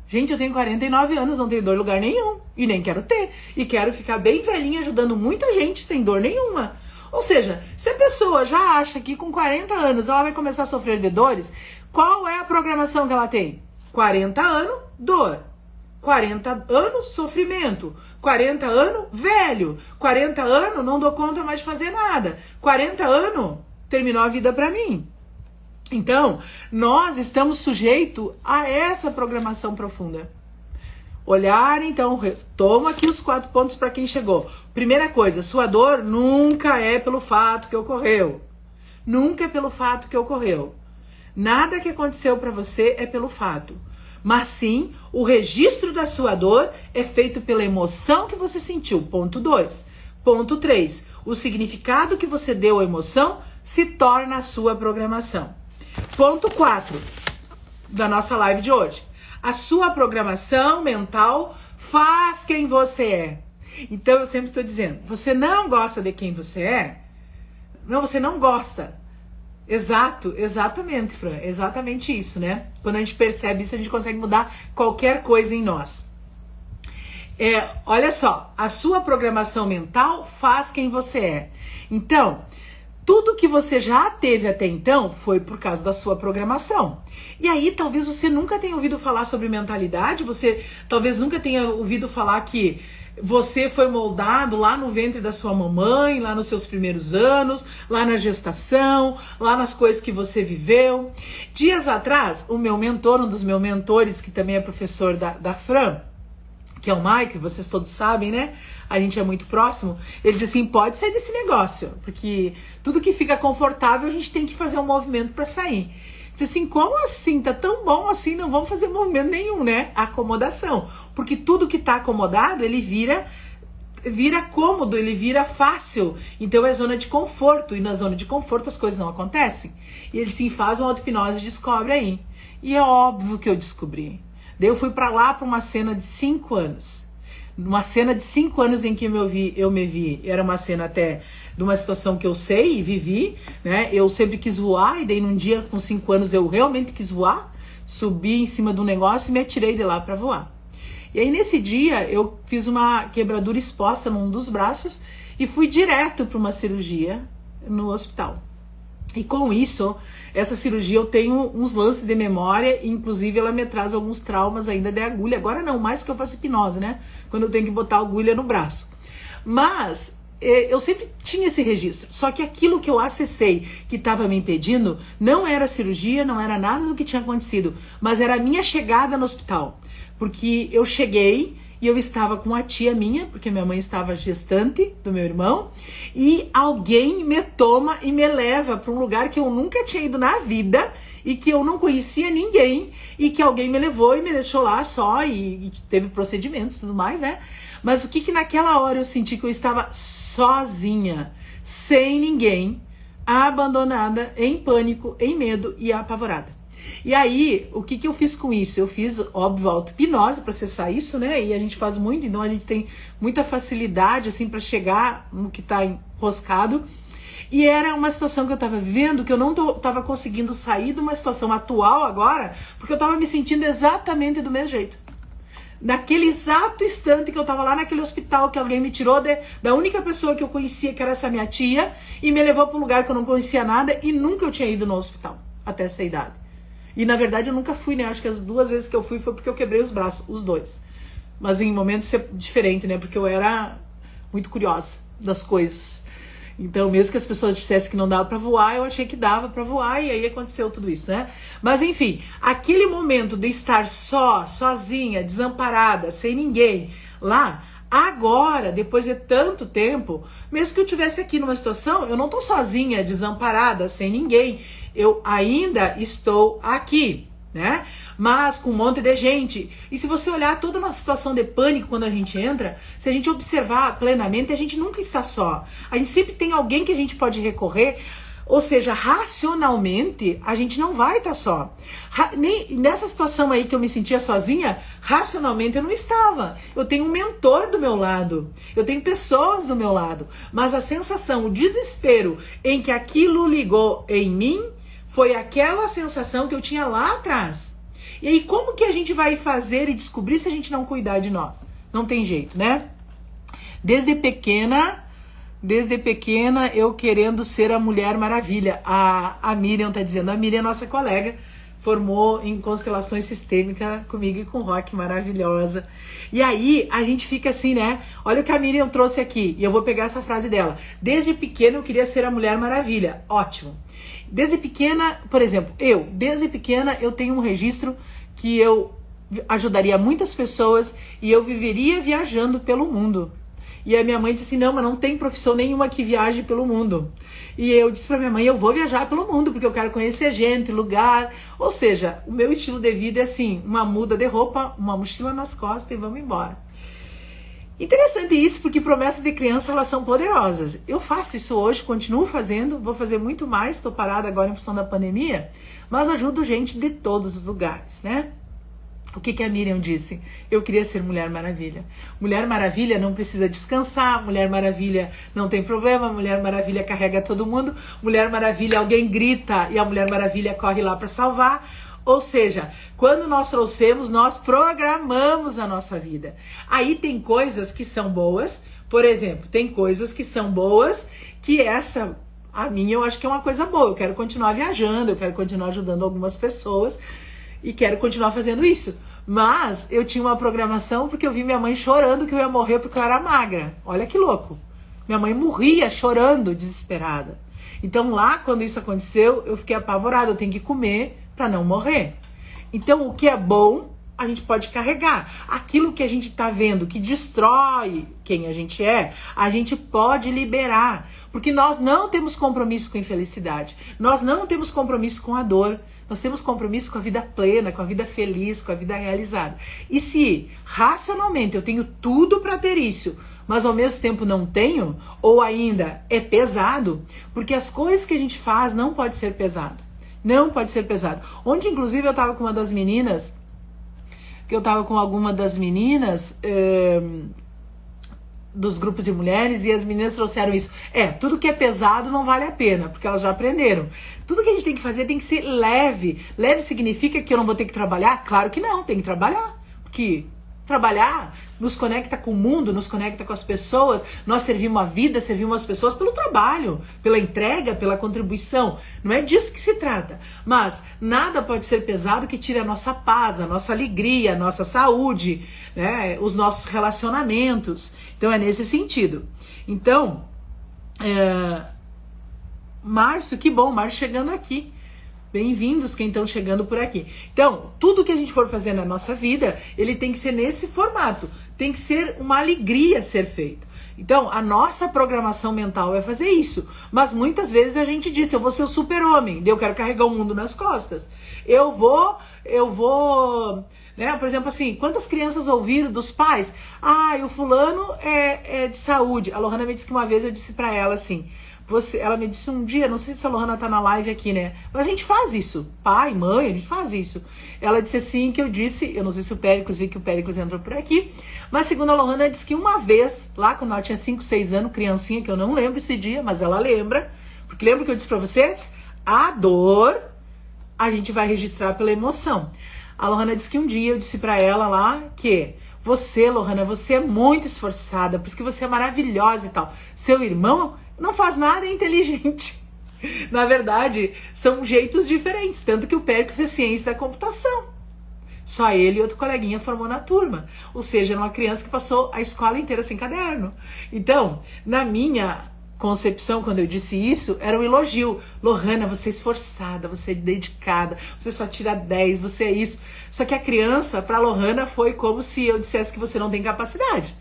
Gente, eu tenho 49 anos, não tenho dor em lugar nenhum. E nem quero ter. E quero ficar bem velhinha ajudando muita gente sem dor nenhuma. Ou seja, se a pessoa já acha que com 40 anos ela vai começar a sofrer de dores, qual é a programação que ela tem? 40 anos, dor. 40 anos, sofrimento. 40 anos, velho. 40 anos, não dou conta mais de fazer nada. 40 anos, terminou a vida pra mim. Então, nós estamos sujeitos a essa programação profunda. Olhar, então, toma aqui os 4 pontos para quem chegou. Primeira coisa, sua dor nunca é pelo fato que ocorreu. Nunca é pelo fato que ocorreu. Nada que aconteceu para você é pelo fato. Mas sim, o registro da sua dor é feito pela emoção que você sentiu. Ponto 2. Ponto 3. O significado que você deu à emoção se torna a sua programação. Ponto 4 da nossa live de hoje. A sua programação mental faz quem você é. Então eu sempre estou dizendo, você não gosta de quem você é? Não, você não gosta. Exatamente, Fran, exatamente isso, né? Quando a gente percebe isso, a gente consegue mudar qualquer coisa em nós. Olha só, a sua programação mental faz quem você é. Então, tudo que você já teve até então foi por causa da sua programação. E aí talvez você nunca tenha ouvido falar sobre mentalidade, você talvez nunca tenha ouvido falar que você foi moldado lá no ventre da sua mamãe, lá nos seus primeiros anos, lá na gestação, lá nas coisas que você viveu. Dias atrás, o meu mentor, um dos meus mentores, que também é professor da Fran, que é o Mike, vocês todos sabem, né? A gente é muito próximo. Ele disse assim, pode sair desse negócio, porque tudo que fica confortável a gente tem que fazer um movimento para sair. Disse assim, como assim? Tá tão bom assim, não vamos fazer movimento nenhum, né? Acomodação. Porque tudo que tá acomodado, ele vira cômodo, ele vira fácil. Então é zona de conforto. E na zona de conforto as coisas não acontecem. E ele sim faz uma auto-hipnose e descobre aí. E é óbvio que eu descobri. Daí eu fui pra lá pra uma cena de 5 anos. Uma cena de 5 anos em que eu me vi. Era uma cena até de uma situação que eu sei e vivi, né? Eu sempre quis voar, e daí num dia com 5 anos eu realmente quis voar, subi em cima de um negócio e me atirei de lá para voar. E aí nesse dia eu fiz uma quebradura exposta num dos braços e fui direto para uma cirurgia no hospital. E com isso, essa cirurgia eu tenho uns lances de memória, inclusive ela me traz alguns traumas ainda de agulha. Agora não, mais que eu faço hipnose, né? Quando eu tenho que botar agulha no braço. Mas eu sempre tinha esse registro, só que aquilo que eu acessei que estava me impedindo não era cirurgia, não era nada do que tinha acontecido, mas era a minha chegada no hospital, porque eu cheguei e eu estava com a tia minha, porque minha mãe estava gestante do meu irmão, e alguém me toma e me leva para um lugar que eu nunca tinha ido na vida e que eu não conhecia ninguém, e que alguém me levou e me deixou lá só, e teve procedimentos e tudo mais, né? Mas o que naquela hora eu senti? Que eu estava sozinha, sem ninguém, abandonada, em pânico, em medo e apavorada. E aí, o que eu fiz com isso? Eu fiz, óbvio, auto-hipnose para acessar isso, né? E a gente faz muito, então a gente tem muita facilidade, assim, para chegar no que tá enroscado. E era uma situação que eu tava vivendo, que eu não tava conseguindo sair de uma situação atual agora, porque eu tava me sentindo exatamente do mesmo jeito. Naquele exato instante que eu tava lá naquele hospital, que alguém me tirou da única pessoa que eu conhecia, que era essa minha tia, e me levou para um lugar que eu não conhecia nada, e nunca eu tinha ido no hospital, até essa idade. E na verdade eu nunca fui, né? Acho que as 2 vezes que eu fui foi porque eu quebrei os braços, os 2. Mas em momentos diferentes, né? Porque eu era muito curiosa das coisas. Então, mesmo que as pessoas dissessem que não dava pra voar, eu achei que dava pra voar, e aí aconteceu tudo isso, né? Mas enfim, aquele momento de estar sozinha, desamparada, sem ninguém lá, agora, depois de tanto tempo, mesmo que eu estivesse aqui numa situação, eu não tô sozinha, desamparada, sem ninguém, eu ainda estou aqui, né? Mas com um monte de gente. E se você olhar toda uma situação de pânico quando a gente entra, se a gente observar plenamente, a gente nunca está só. A gente sempre tem alguém que a gente pode recorrer. Ou seja, racionalmente, a gente não vai estar só. Nem nessa situação aí que eu me sentia sozinha, racionalmente eu não estava. Eu tenho um mentor do meu lado. Eu tenho pessoas do meu lado. Mas a sensação, o desespero em que aquilo ligou em mim, foi aquela sensação que eu tinha lá atrás. E aí, como que a gente vai fazer e descobrir se a gente não cuidar de nós? Não tem jeito, né? Desde pequena eu querendo ser a Mulher Maravilha. A Miriam tá dizendo, a Miriam, nossa colega, formou em constelações sistêmicas comigo e com o Rock, maravilhosa. E aí, a gente fica assim, né? Olha o que a Miriam trouxe aqui, e eu vou pegar essa frase dela. Desde pequena eu queria ser a Mulher Maravilha. Ótimo. Desde pequena, por exemplo, desde pequena eu tenho um registro que eu ajudaria muitas pessoas e eu viveria viajando pelo mundo. E a minha mãe disse assim, não, mas não tem profissão nenhuma que viaje pelo mundo. E eu disse pra minha mãe, eu vou viajar pelo mundo, porque eu quero conhecer gente, lugar. Ou seja, o meu estilo de vida é assim, uma muda de roupa, uma mochila nas costas e vamos embora. Interessante isso, porque promessas de criança, elas são poderosas. Eu faço isso hoje, continuo fazendo, vou fazer muito mais, estou parada agora em função da pandemia, mas ajudo gente de todos os lugares, né? O que a Miriam disse? Eu queria ser Mulher Maravilha. Mulher Maravilha não precisa descansar, Mulher Maravilha não tem problema, Mulher Maravilha carrega todo mundo, Mulher Maravilha alguém grita e a Mulher Maravilha corre lá para salvar. Ou seja, quando nós trouxemos, nós programamos a nossa vida. Aí tem coisas que são boas, por exemplo, tem coisas que são boas, que essa, a minha, eu acho que é uma coisa boa. Eu quero continuar viajando, eu quero continuar ajudando algumas pessoas. e quero continuar fazendo isso. Mas eu tinha uma programação porque eu vi minha mãe chorando que eu ia morrer porque eu era magra. Olha que louco. Minha mãe morria chorando, desesperada. Então lá, quando isso aconteceu, eu fiquei apavorada. Eu tenho que comer para não morrer. Então o que é bom, a gente pode carregar. Aquilo que a gente tá vendo que destrói quem a gente gente pode liberar. Porque nós não temos compromisso com a infelicidade. Nós não temos compromisso com a dor. Nós temos compromisso com a vida plena, com a vida feliz, com a vida realizada. E se racionalmente eu tenho tudo para ter isso, mas ao mesmo tempo não tenho, ou ainda é pesado, porque as coisas que a gente faz não pode ser pesado. Não pode ser pesado. Ontem, inclusive, eu tava com uma das meninas, dos grupos de mulheres, e as meninas trouxeram isso. Tudo que é pesado não vale a pena, porque elas já aprenderam. Tudo que a gente tem que fazer tem que ser leve. Leve significa que eu não vou ter que trabalhar? Claro que não, tem que trabalhar. Porque trabalhar nos conecta com o mundo, nos conecta com as pessoas. Nós servimos a vida, servimos as pessoas pelo trabalho, pela entrega, pela contribuição. Não é disso que se trata. Mas nada pode ser pesado que tire a nossa paz, a nossa alegria, a nossa saúde, né? Os nossos relacionamentos. Então é nesse sentido. Então, Márcio, que bom, Márcio chegando aqui. Bem-vindos quem estão chegando por aqui. Então, tudo que a gente for fazer na nossa vida, ele tem que ser nesse formato. Tem que ser uma alegria ser feito. Então, a nossa programação mental é fazer isso. Mas muitas vezes a gente diz, eu vou ser o super-homem, eu quero carregar o mundo nas costas. Eu vou... Né? Por exemplo, assim, quantas crianças ouviram dos pais? O fulano é de saúde. A Lohana me disse que uma vez eu disse pra ela assim... Ela me disse um dia, não sei se a Lohana tá na live aqui, né? Mas a gente faz isso. Pai, mãe, a gente faz isso. Ela disse assim que eu disse, eu não sei se o Péricles, vi que o Péricles entrou por aqui, mas segundo a Lohana, disse que uma vez, lá quando ela tinha 5, 6 anos, criancinha, que eu não lembro esse dia, mas ela lembra, porque lembra que eu disse pra vocês? A dor, a gente vai registrar pela emoção. A Lohana disse que um dia eu disse pra ela lá que... Você, Lohana, você é muito esforçada, por isso que você é maravilhosa e tal. Seu irmão não faz nada, é inteligente. Na verdade, são jeitos diferentes. Tanto que o Péricles é ciência da computação. Só ele e outro coleguinha formou na turma. Ou seja, era uma criança que passou a escola inteira sem caderno. Então, na minha concepção, quando eu disse isso, era um elogio. Lohana, você é esforçada, você é dedicada, você só tira 10, você é isso. Só que a criança, para Lohana, foi como se eu dissesse que você não tem capacidade.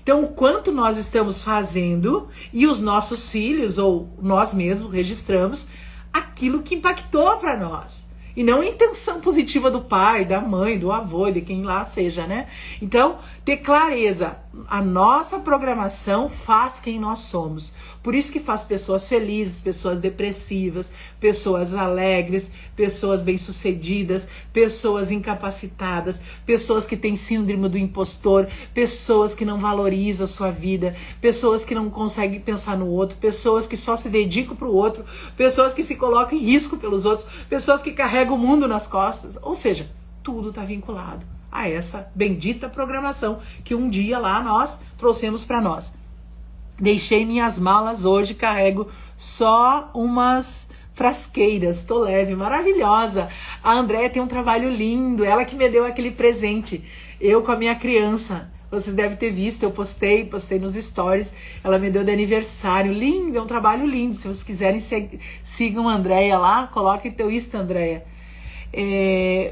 Então, o quanto nós estamos fazendo e os nossos filhos, ou nós mesmos, registramos aquilo que impactou para nós. E não a intenção positiva do pai, da mãe, do avô, de quem lá seja, né? Então, ter clareza. A nossa programação faz quem nós somos. Por isso que faz pessoas felizes, pessoas depressivas, pessoas alegres, pessoas bem-sucedidas, pessoas incapacitadas, pessoas que têm síndrome do impostor, pessoas que não valorizam a sua vida, pessoas que não conseguem pensar no outro, pessoas que só se dedicam para o outro, pessoas que se colocam em risco pelos outros, pessoas que carregam o mundo nas costas. Ou seja, tudo está vinculado a essa bendita programação que um dia lá nós trouxemos para nós. Deixei minhas malas hoje, carrego só umas frasqueiras, tô leve, maravilhosa. A Andréia tem um trabalho lindo, ela que me deu aquele presente, eu com a minha criança. Vocês devem ter visto, eu postei nos stories, ela me deu de aniversário, lindo, é um trabalho lindo. Se vocês quiserem, sigam a Andréia lá, coloquem teu Insta, Andréia.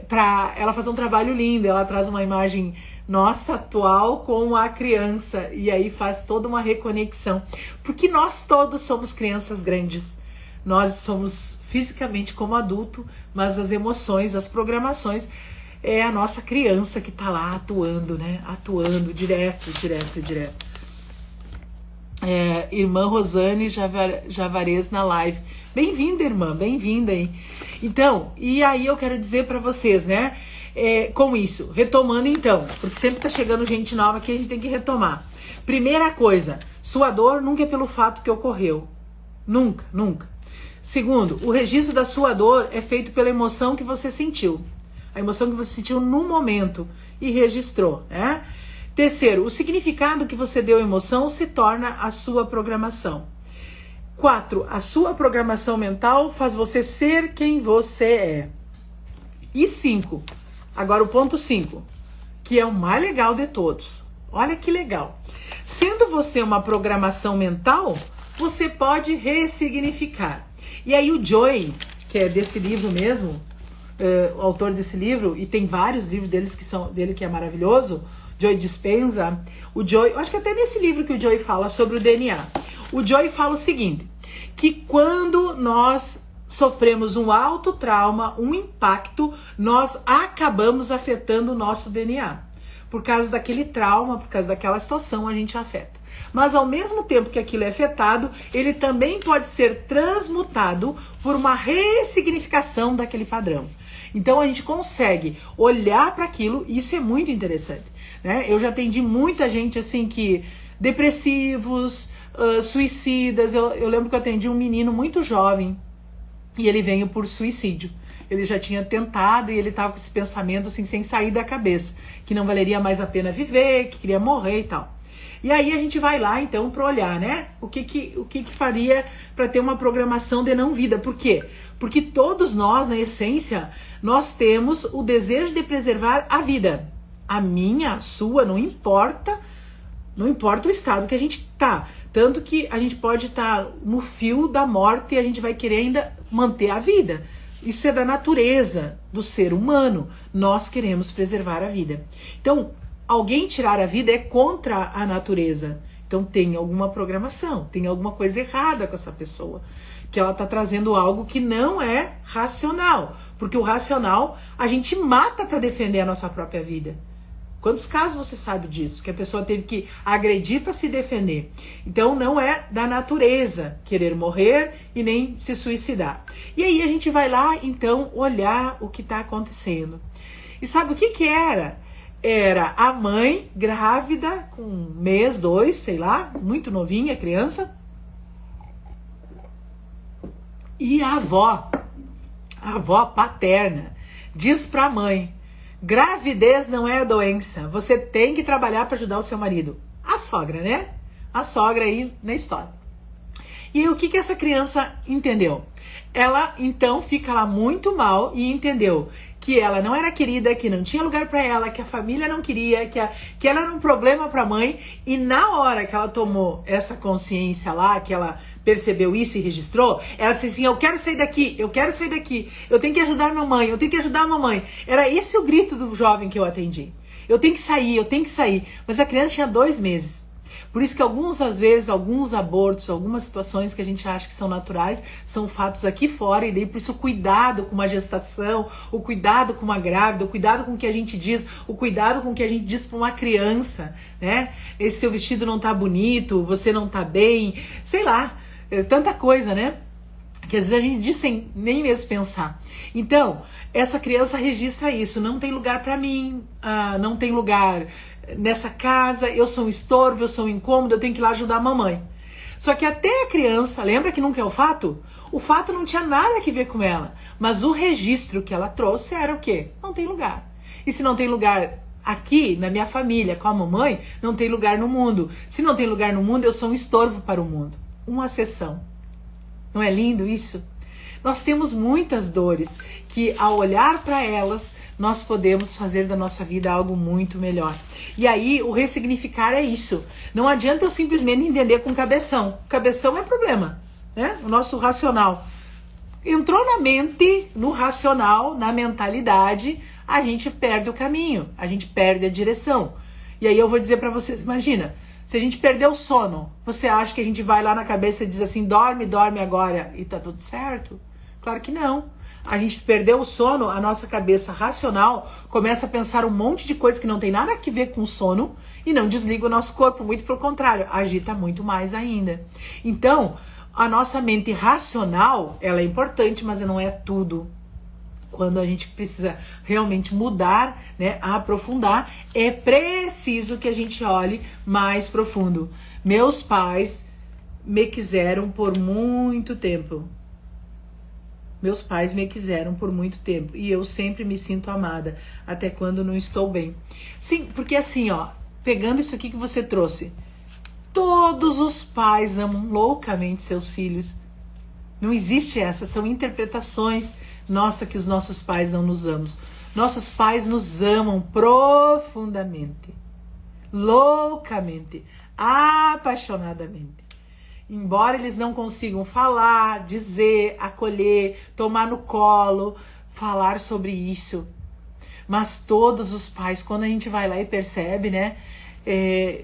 Pra ela fazer um trabalho lindo, ela traz uma imagem nossa atual com a criança, e aí faz toda uma reconexão, porque nós todos somos crianças grandes, nós somos fisicamente como adulto, mas as emoções, as programações, é a nossa criança que tá lá atuando, né, atuando direto. Irmã Rosane Javarez na live, bem-vinda, irmã, bem-vinda aí. Então, e aí eu quero dizer para vocês, né, com isso, retomando então, porque sempre tá chegando gente nova que a gente tem que retomar. Primeira coisa, sua dor nunca é pelo fato que ocorreu. Nunca, nunca. Segundo, o registro da sua dor é feito pela emoção que você sentiu. A emoção que você sentiu no momento e registrou, né? Terceiro, o significado que você deu à emoção se torna a sua programação. 4, a sua programação mental faz você ser quem você é. E 5. Agora o ponto 5, que é o mais legal de todos. Olha que legal. Sendo você uma programação mental, você pode ressignificar. E aí o Joy, que é desse livro mesmo, o autor desse livro, e tem vários livros dele que é maravilhoso, Joy Dispenza, o Joy, eu acho que até nesse livro que o Joy fala sobre o DNA. O Joy fala o seguinte, que quando nós sofremos um alto trauma, um impacto, nós acabamos afetando o nosso DNA. Por causa daquele trauma, por causa daquela situação, a gente afeta. Mas ao mesmo tempo que aquilo é afetado, ele também pode ser transmutado por uma ressignificação daquele padrão. Então a gente consegue olhar para aquilo, e isso é muito interessante, né? Eu já atendi muita gente assim que depressivos, suicidas. Eu lembro que eu atendi um menino muito jovem e ele veio por suicídio. Ele já tinha tentado e ele estava com esse pensamento assim sem sair da cabeça, que não valeria mais a pena viver, que queria morrer e tal. E aí a gente vai lá então para olhar, né? O que faria para ter uma programação de não vida? Por quê? Porque todos nós, na essência, nós temos o desejo de preservar a vida. A minha, a sua, não importa o estado que a gente tá. Tanto que a gente pode estar no fio da morte e a gente vai querer ainda manter a vida. Isso é da natureza do ser humano. Nós queremos preservar a vida. Então, alguém tirar a vida é contra a natureza. Então tem alguma programação, tem alguma coisa errada com essa pessoa. Que ela está trazendo algo que não é racional. Porque o racional a gente mata para defender a nossa própria vida. Quantos casos você sabe disso? Que a pessoa teve que agredir para se defender. Então não é da natureza querer morrer e nem se suicidar. E aí a gente vai lá então olhar o que está acontecendo. E sabe o que era? Era a mãe grávida com 1 mês, 2, sei lá, muito novinha, criança. E a avó paterna, diz para a mãe: gravidez não é doença, você tem que trabalhar para ajudar o seu marido. A sogra, né? A sogra aí na história. E aí, o que essa criança entendeu? Ela então fica lá muito mal e entendeu que ela não era querida, que não tinha lugar para ela, que a família não queria, que ela era um problema para a mãe. E na hora que ela tomou essa consciência lá, que ela percebeu isso e registrou, ela disse assim: eu quero sair daqui, eu quero sair daqui, eu tenho que ajudar minha mãe, eu tenho que ajudar a mamãe. Era esse o grito do jovem que eu atendi. Eu tenho que sair, eu tenho que sair. Mas a criança tinha 2 meses. Por isso que às vezes, alguns abortos, algumas situações que a gente acha que são naturais, são fatos aqui fora, e daí por isso o cuidado com uma gestação, o cuidado com uma grávida, o cuidado com o que a gente diz, o cuidado com o que a gente diz para uma criança, né? Esse seu vestido não tá bonito, você não tá bem, sei lá, tanta coisa, né? Que às vezes a gente diz sem nem mesmo pensar. Então, essa criança registra isso: não tem lugar para mim, não tem lugar nessa casa, eu sou um estorvo, eu sou um incômodo, eu tenho que ir lá ajudar a mamãe. Só que até a criança, lembra que nunca é o fato? O fato não tinha nada a ver com ela, mas o registro que ela trouxe era o quê? Não tem lugar. E se não tem lugar aqui, na minha família, com a mamãe, não tem lugar no mundo. Se não tem lugar no mundo, eu sou um estorvo para o mundo. Uma exceção. Não é lindo isso? Nós temos muitas dores que, ao olhar para elas, nós podemos fazer da nossa vida algo muito melhor. E aí, o ressignificar é isso. Não adianta eu simplesmente entender com cabeção. Cabeção é problema, né? O nosso racional. Entrou na mente, no racional, na mentalidade, a gente perde o caminho, a gente perde a direção. E aí eu vou dizer para vocês, imagina, se a gente perder o sono, você acha que a gente vai lá na cabeça e diz assim: dorme, dorme agora e tá tudo certo? Claro que não. A gente perdeu o sono, a nossa cabeça racional começa a pensar um monte de coisa que não tem nada a ver com o sono e não desliga o nosso corpo, muito pelo contrário, agita muito mais ainda. Então, a nossa mente racional, ela é importante, mas não é tudo. Quando a gente precisa realmente mudar, né, aprofundar, é preciso que a gente olhe mais profundo. Meus pais me quiseram por muito tempo. Meus pais me quiseram por muito tempo e eu sempre me sinto amada, até quando não estou bem. Sim, porque assim, ó, pegando isso aqui que você trouxe, todos os pais amam loucamente seus filhos. Não existe essa, são interpretações, Nossa, que os nossos pais não nos amam. Nossos pais nos amam profundamente, loucamente, apaixonadamente. Embora eles não consigam falar, dizer, acolher, tomar no colo, falar sobre isso. Mas todos os pais, quando a gente vai lá e percebe, né?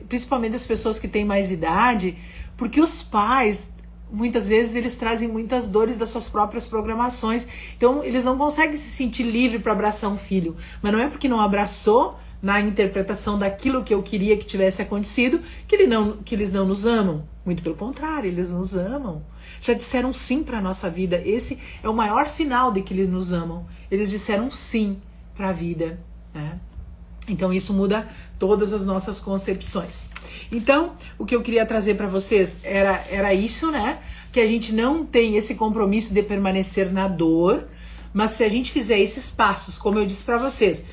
Principalmente as pessoas que têm mais idade, porque os pais, muitas vezes, eles trazem muitas dores das suas próprias programações. Então, eles não conseguem se sentir livre para abraçar um filho. Mas não é porque não abraçou na interpretação daquilo que eu queria que tivesse acontecido, que eles não nos amam. Muito pelo contrário, eles nos amam. Já disseram sim para a nossa vida. Esse é o maior sinal de que eles nos amam. Eles disseram sim para a vida, né? Então isso muda todas as nossas concepções. Então, o que eu queria trazer para vocês era isso, né? Que a gente não tem esse compromisso de permanecer na dor, mas se a gente fizer esses passos, como eu disse para vocês,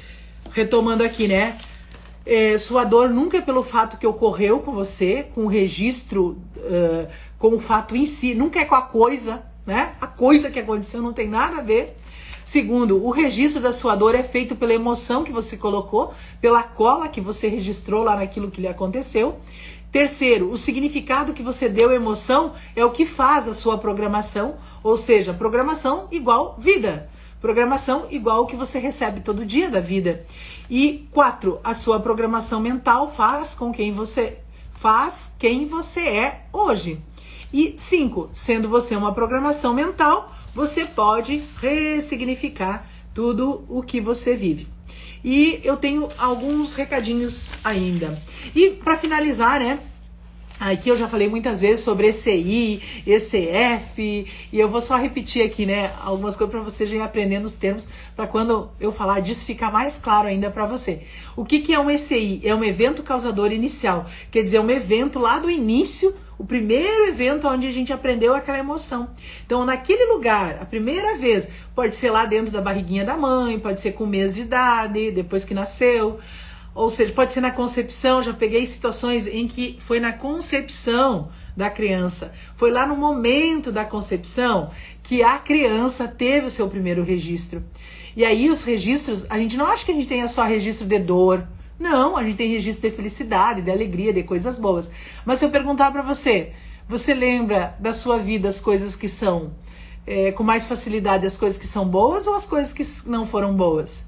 retomando aqui, né? Sua dor nunca é pelo fato que ocorreu com você, com o registro, com o fato em si, nunca é com a coisa, né? A coisa que aconteceu não tem nada a ver. Segundo, o registro da sua dor é feito pela emoção que você colocou, pela cola que você registrou lá naquilo que lhe aconteceu. Terceiro, o significado que você deu à emoção é o que faz a sua programação, ou seja, programação igual vida. Programação igual o que você recebe todo dia da vida. E 4, a sua programação mental faz quem você é hoje. E 5, sendo você uma programação mental, você pode ressignificar tudo o que você vive. E eu tenho alguns recadinhos ainda. E para finalizar, né? Aqui eu já falei muitas vezes sobre ECI, ECF, e eu vou só repetir aqui, né, algumas coisas para você já ir aprendendo os termos, para quando eu falar disso ficar mais claro ainda para você. O que é um ECI? É um evento causador inicial, quer dizer, é um evento lá do início, o primeiro evento onde a gente aprendeu aquela emoção. Então, naquele lugar, a primeira vez, pode ser lá dentro da barriguinha da mãe, pode ser com 1 mês de idade, depois que nasceu. Ou seja, pode ser na concepção. Já peguei situações em que foi na concepção da criança. Foi lá no momento da concepção que a criança teve o seu primeiro registro. E aí os registros, a gente não acha que a gente tenha só registro de dor. Não, a gente tem registro de felicidade, de alegria, de coisas boas. Mas se eu perguntar para você, você lembra da sua vida as coisas que são com mais facilidade, as coisas que são boas ou as coisas que não foram boas?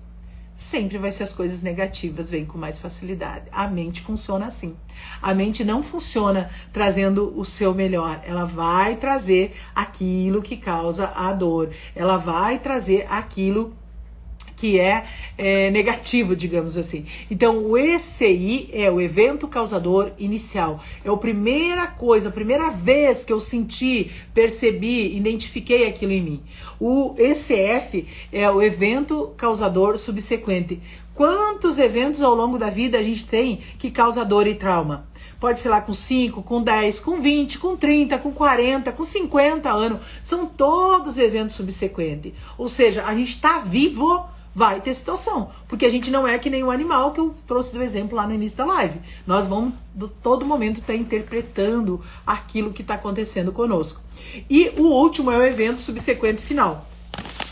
Sempre vai ser as coisas negativas, vêm com mais facilidade. A mente funciona assim. A mente não funciona trazendo o seu melhor. Ela vai trazer aquilo que causa a dor. Ela vai trazer aquilo que é negativo, digamos assim. Então, o ECI é o evento causador inicial. É a primeira coisa, a primeira vez que eu senti, percebi, identifiquei aquilo em mim. O ECF é o evento causador subsequente. Quantos eventos ao longo da vida a gente tem que causa dor e trauma? Pode ser lá com 5, com 10, com 20, com 30, com 40, com 50 anos. São todos eventos subsequentes. Ou seja, a gente está vivo, vai ter situação, porque a gente não é que nem o animal que eu trouxe do exemplo lá no início da live. Nós vamos, todo momento, estar interpretando aquilo que está acontecendo conosco. E o último é o evento subsequente final.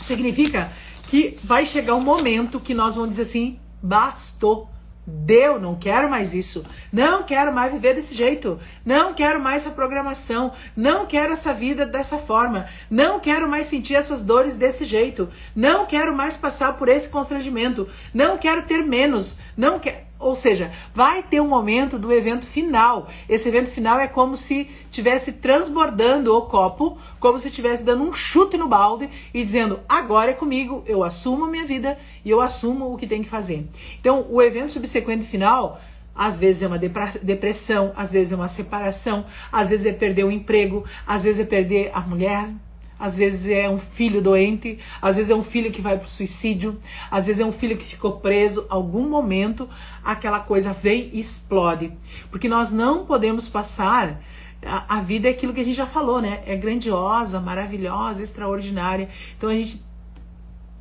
Significa que vai chegar um momento que nós vamos dizer assim, bastou. Deu, não quero mais isso, não quero mais viver desse jeito, não quero mais essa programação, não quero essa vida dessa forma, não quero mais sentir essas dores desse jeito, não quero mais passar por esse constrangimento, não quero ter menos, não quero. Ou seja, vai ter um momento do evento final. Esse evento final é como se estivesse transbordando o copo, como se estivesse dando um chute no balde e dizendo, agora é comigo, eu assumo a minha vida e eu assumo o que tem que fazer. Então, o evento subsequente final, às vezes é uma depressão, às vezes é uma separação, às vezes é perder o emprego, às vezes é perder a mulher, às vezes é um filho doente, às vezes é um filho que vai para o suicídio, às vezes é um filho que ficou preso. Algum momento aquela coisa vem e explode. Porque nós não podemos passar... A vida é aquilo que a gente já falou, né? É grandiosa, maravilhosa, extraordinária. Então a gente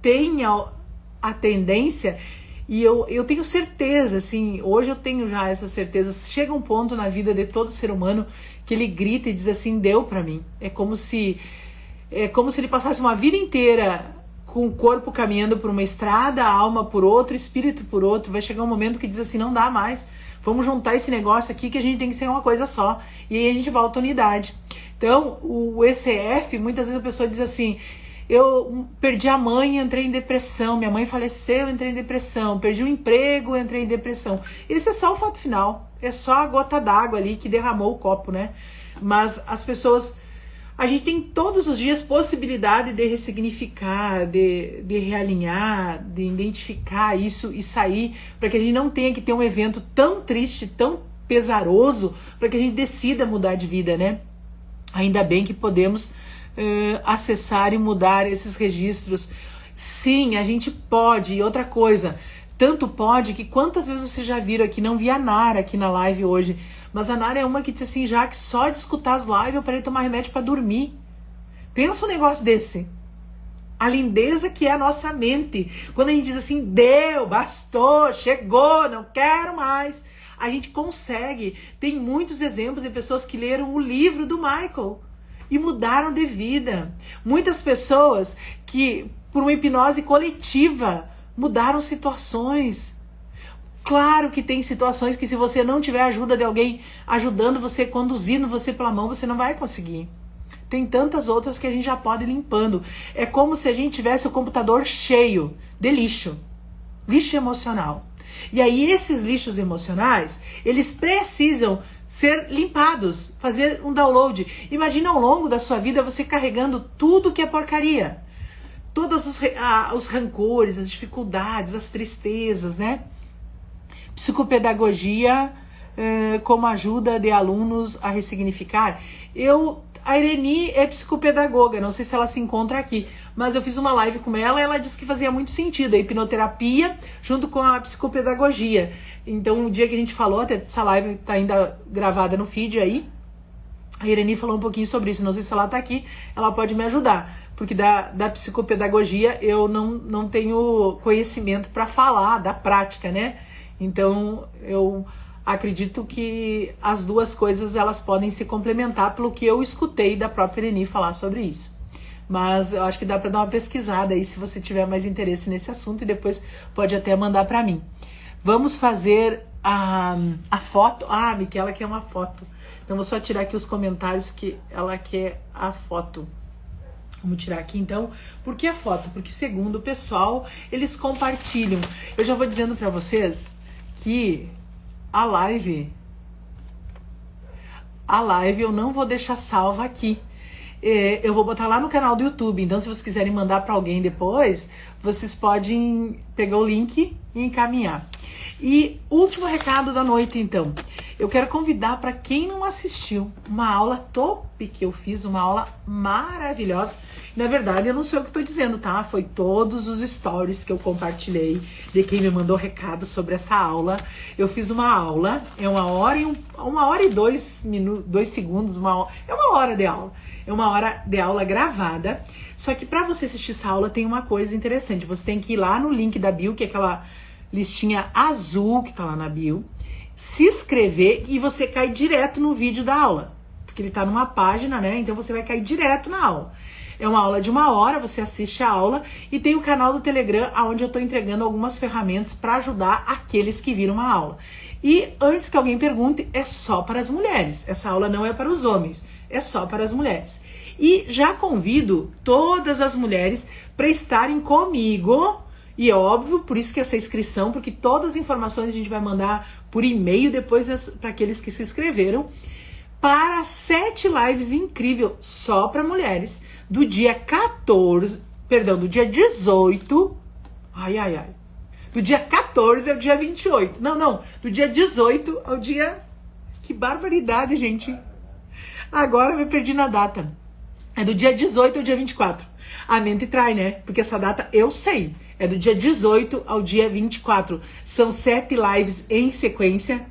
tem a tendência... E eu tenho certeza, assim, hoje eu tenho já essa certeza. Chega um ponto na vida de todo ser humano que ele grita e diz assim, deu pra mim. É como se ele passasse uma vida inteira com o corpo caminhando por uma estrada, a alma por outra, o espírito por outro. Vai chegar um momento que diz assim, não dá mais. Vamos juntar esse negócio aqui que a gente tem que ser uma coisa só. E aí a gente volta à unidade. Então, o ECF, muitas vezes a pessoa diz assim, eu perdi a mãe, entrei em depressão, minha mãe faleceu, entrei em depressão, perdi o emprego, entrei em depressão. Esse é só o fato final, é só a gota d'água ali que derramou o copo, né? Mas as pessoas, a gente tem todos os dias possibilidade de ressignificar, de realinhar, de identificar isso e sair, para que a gente não tenha que ter um evento tão triste, tão pesaroso, para que a gente decida mudar de vida, né? Ainda bem que podemos acessar e mudar esses registros. Sim, a gente pode. E outra coisa, tanto pode que quantas vezes vocês já viram aqui, não vi a Nara aqui na live hoje, mas a Nara é uma que disse assim, já que só de escutar as lives eu parei de tomar remédio para dormir. Pensa um negócio desse. A lindeza que é a nossa mente. Quando a gente diz assim, deu, bastou, chegou, não quero mais. A gente consegue. Tem muitos exemplos de pessoas que leram o livro do Michael e mudaram de vida. Muitas pessoas que, por uma hipnose coletiva, mudaram situações. Claro que tem situações que se você não tiver a ajuda de alguém ajudando você, conduzindo você pela mão, você não vai conseguir. Tem tantas outras que a gente já pode ir limpando. É como se a gente tivesse o computador cheio de lixo. Lixo emocional. E aí esses lixos emocionais, eles precisam ser limpados, fazer um download. Imagina ao longo da sua vida você carregando tudo que é porcaria. Todos os rancores, as dificuldades, as tristezas, né? Psicopedagogia como ajuda de alunos a ressignificar. A Ireni é psicopedagoga, não sei se ela se encontra aqui, mas eu fiz uma live com ela e ela disse que fazia muito sentido a hipnoterapia junto com a psicopedagogia. Então, no dia que a gente falou, até essa live tá ainda gravada no feed aí, a Ireni falou um pouquinho sobre isso, não sei se ela tá aqui, ela pode me ajudar, porque da psicopedagogia eu não tenho conhecimento para falar, da prática, né? Então, eu acredito que as duas coisas elas podem se complementar pelo que eu escutei da própria Ireni falar sobre isso. Mas eu acho que dá para dar uma pesquisada aí se você tiver mais interesse nesse assunto e depois pode até mandar para mim. Vamos fazer a foto. Ah, a Miquela quer uma foto. Então vou só tirar aqui os comentários que ela quer a foto. Vamos tirar aqui então. Por que a foto? Porque segundo o pessoal, eles compartilham. Eu já vou dizendo para vocês que a live eu não vou deixar salva aqui. Eu vou botar lá no canal do YouTube. Então, se vocês quiserem mandar para alguém depois, vocês podem pegar o link e encaminhar. E último recado da noite, então. Eu quero convidar para quem não assistiu uma aula top que eu fiz, uma aula maravilhosa. Na verdade, eu não sei o que estou dizendo, tá? Foi todos os stories que eu compartilhei de quem me mandou recado sobre essa aula. Eu fiz uma aula, é 1h e 2 segundos, é uma hora de aula. É uma hora de aula gravada. Só que para você assistir essa aula tem uma coisa interessante. Você tem que ir lá no link da bio, que é aquela listinha azul que tá lá na bio, se inscrever e você cai direto no vídeo da aula. Porque ele tá numa página, né? Então você vai cair direto na aula. É uma aula de 1 hora, você assiste a aula e tem o canal do Telegram, onde eu tô entregando algumas ferramentas para ajudar aqueles que viram a aula. E antes que alguém pergunte, é só para as mulheres. Essa aula não é para os homens, é só para as mulheres. E já convido todas as mulheres para estarem comigo. E é óbvio, por isso que essa inscrição, porque todas as informações a gente vai mandar por e-mail depois para aqueles que se inscreveram, para 7 lives incríveis só para mulheres, do dia 18, do dia 14 ao dia 28, do dia 18 ao dia, que barbaridade, gente, agora me perdi na data, é do dia 18 ao dia 24, a mente trai, né, porque essa data eu sei, é do dia 18 ao dia 24, são 7 lives em sequência.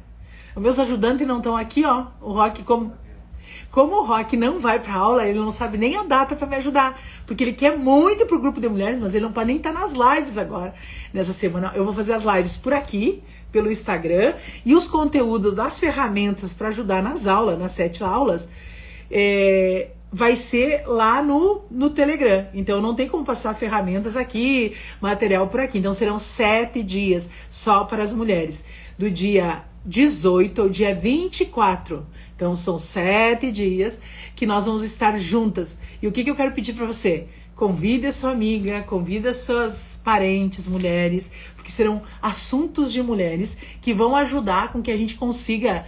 Os meus ajudantes não estão aqui, ó. O Rock, como o Rock não vai pra aula, ele não sabe nem a data para me ajudar. Porque ele quer muito pro grupo de mulheres, mas ele não pode nem estar nas lives agora. Nessa semana eu vou fazer as lives por aqui, pelo Instagram. E os conteúdos das ferramentas para ajudar nas aulas, nas 7 aulas, vai ser lá no Telegram. Então não tem como passar ferramentas aqui, material por aqui. Então serão 7 dias só para as mulheres, do dia 18 ao dia 24. Então são 7 dias que nós vamos estar juntas. E o que eu quero pedir para você? Convide a sua amiga, convide as suas parentes, mulheres, porque serão assuntos de mulheres que vão ajudar com que a gente consiga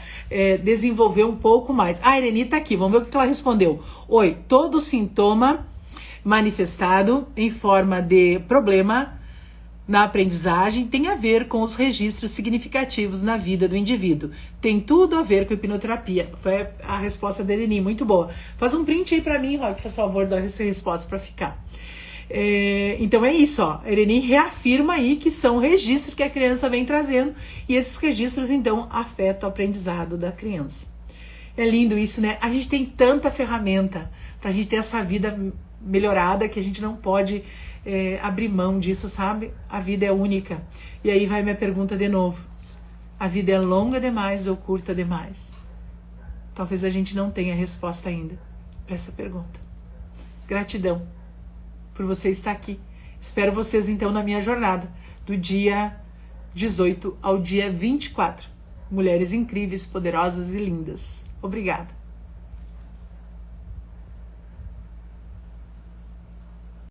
desenvolver um pouco mais. A Irene tá aqui, vamos ver o que ela respondeu. Oi, todo sintoma manifestado em forma de problema na aprendizagem tem a ver com os registros significativos na vida do indivíduo. Tem tudo a ver com a hipnoterapia. Foi a resposta da Irene, muito boa. Faz um print aí pra mim, Roque, por favor, dá essa resposta pra ficar. Então é isso, ó. A Irene reafirma aí que são registros que a criança vem trazendo e esses registros, então, afetam o aprendizado da criança. É lindo isso, né? A gente tem tanta ferramenta pra gente ter essa vida melhorada que a gente não pode abrir mão disso, sabe? A vida é única. E aí vai minha pergunta de novo. A vida é longa demais ou curta demais? Talvez a gente não tenha resposta ainda para essa pergunta. Gratidão por você estar aqui. Espero vocês então na minha jornada do dia 18 ao dia 24. Mulheres incríveis, poderosas e lindas. Obrigada.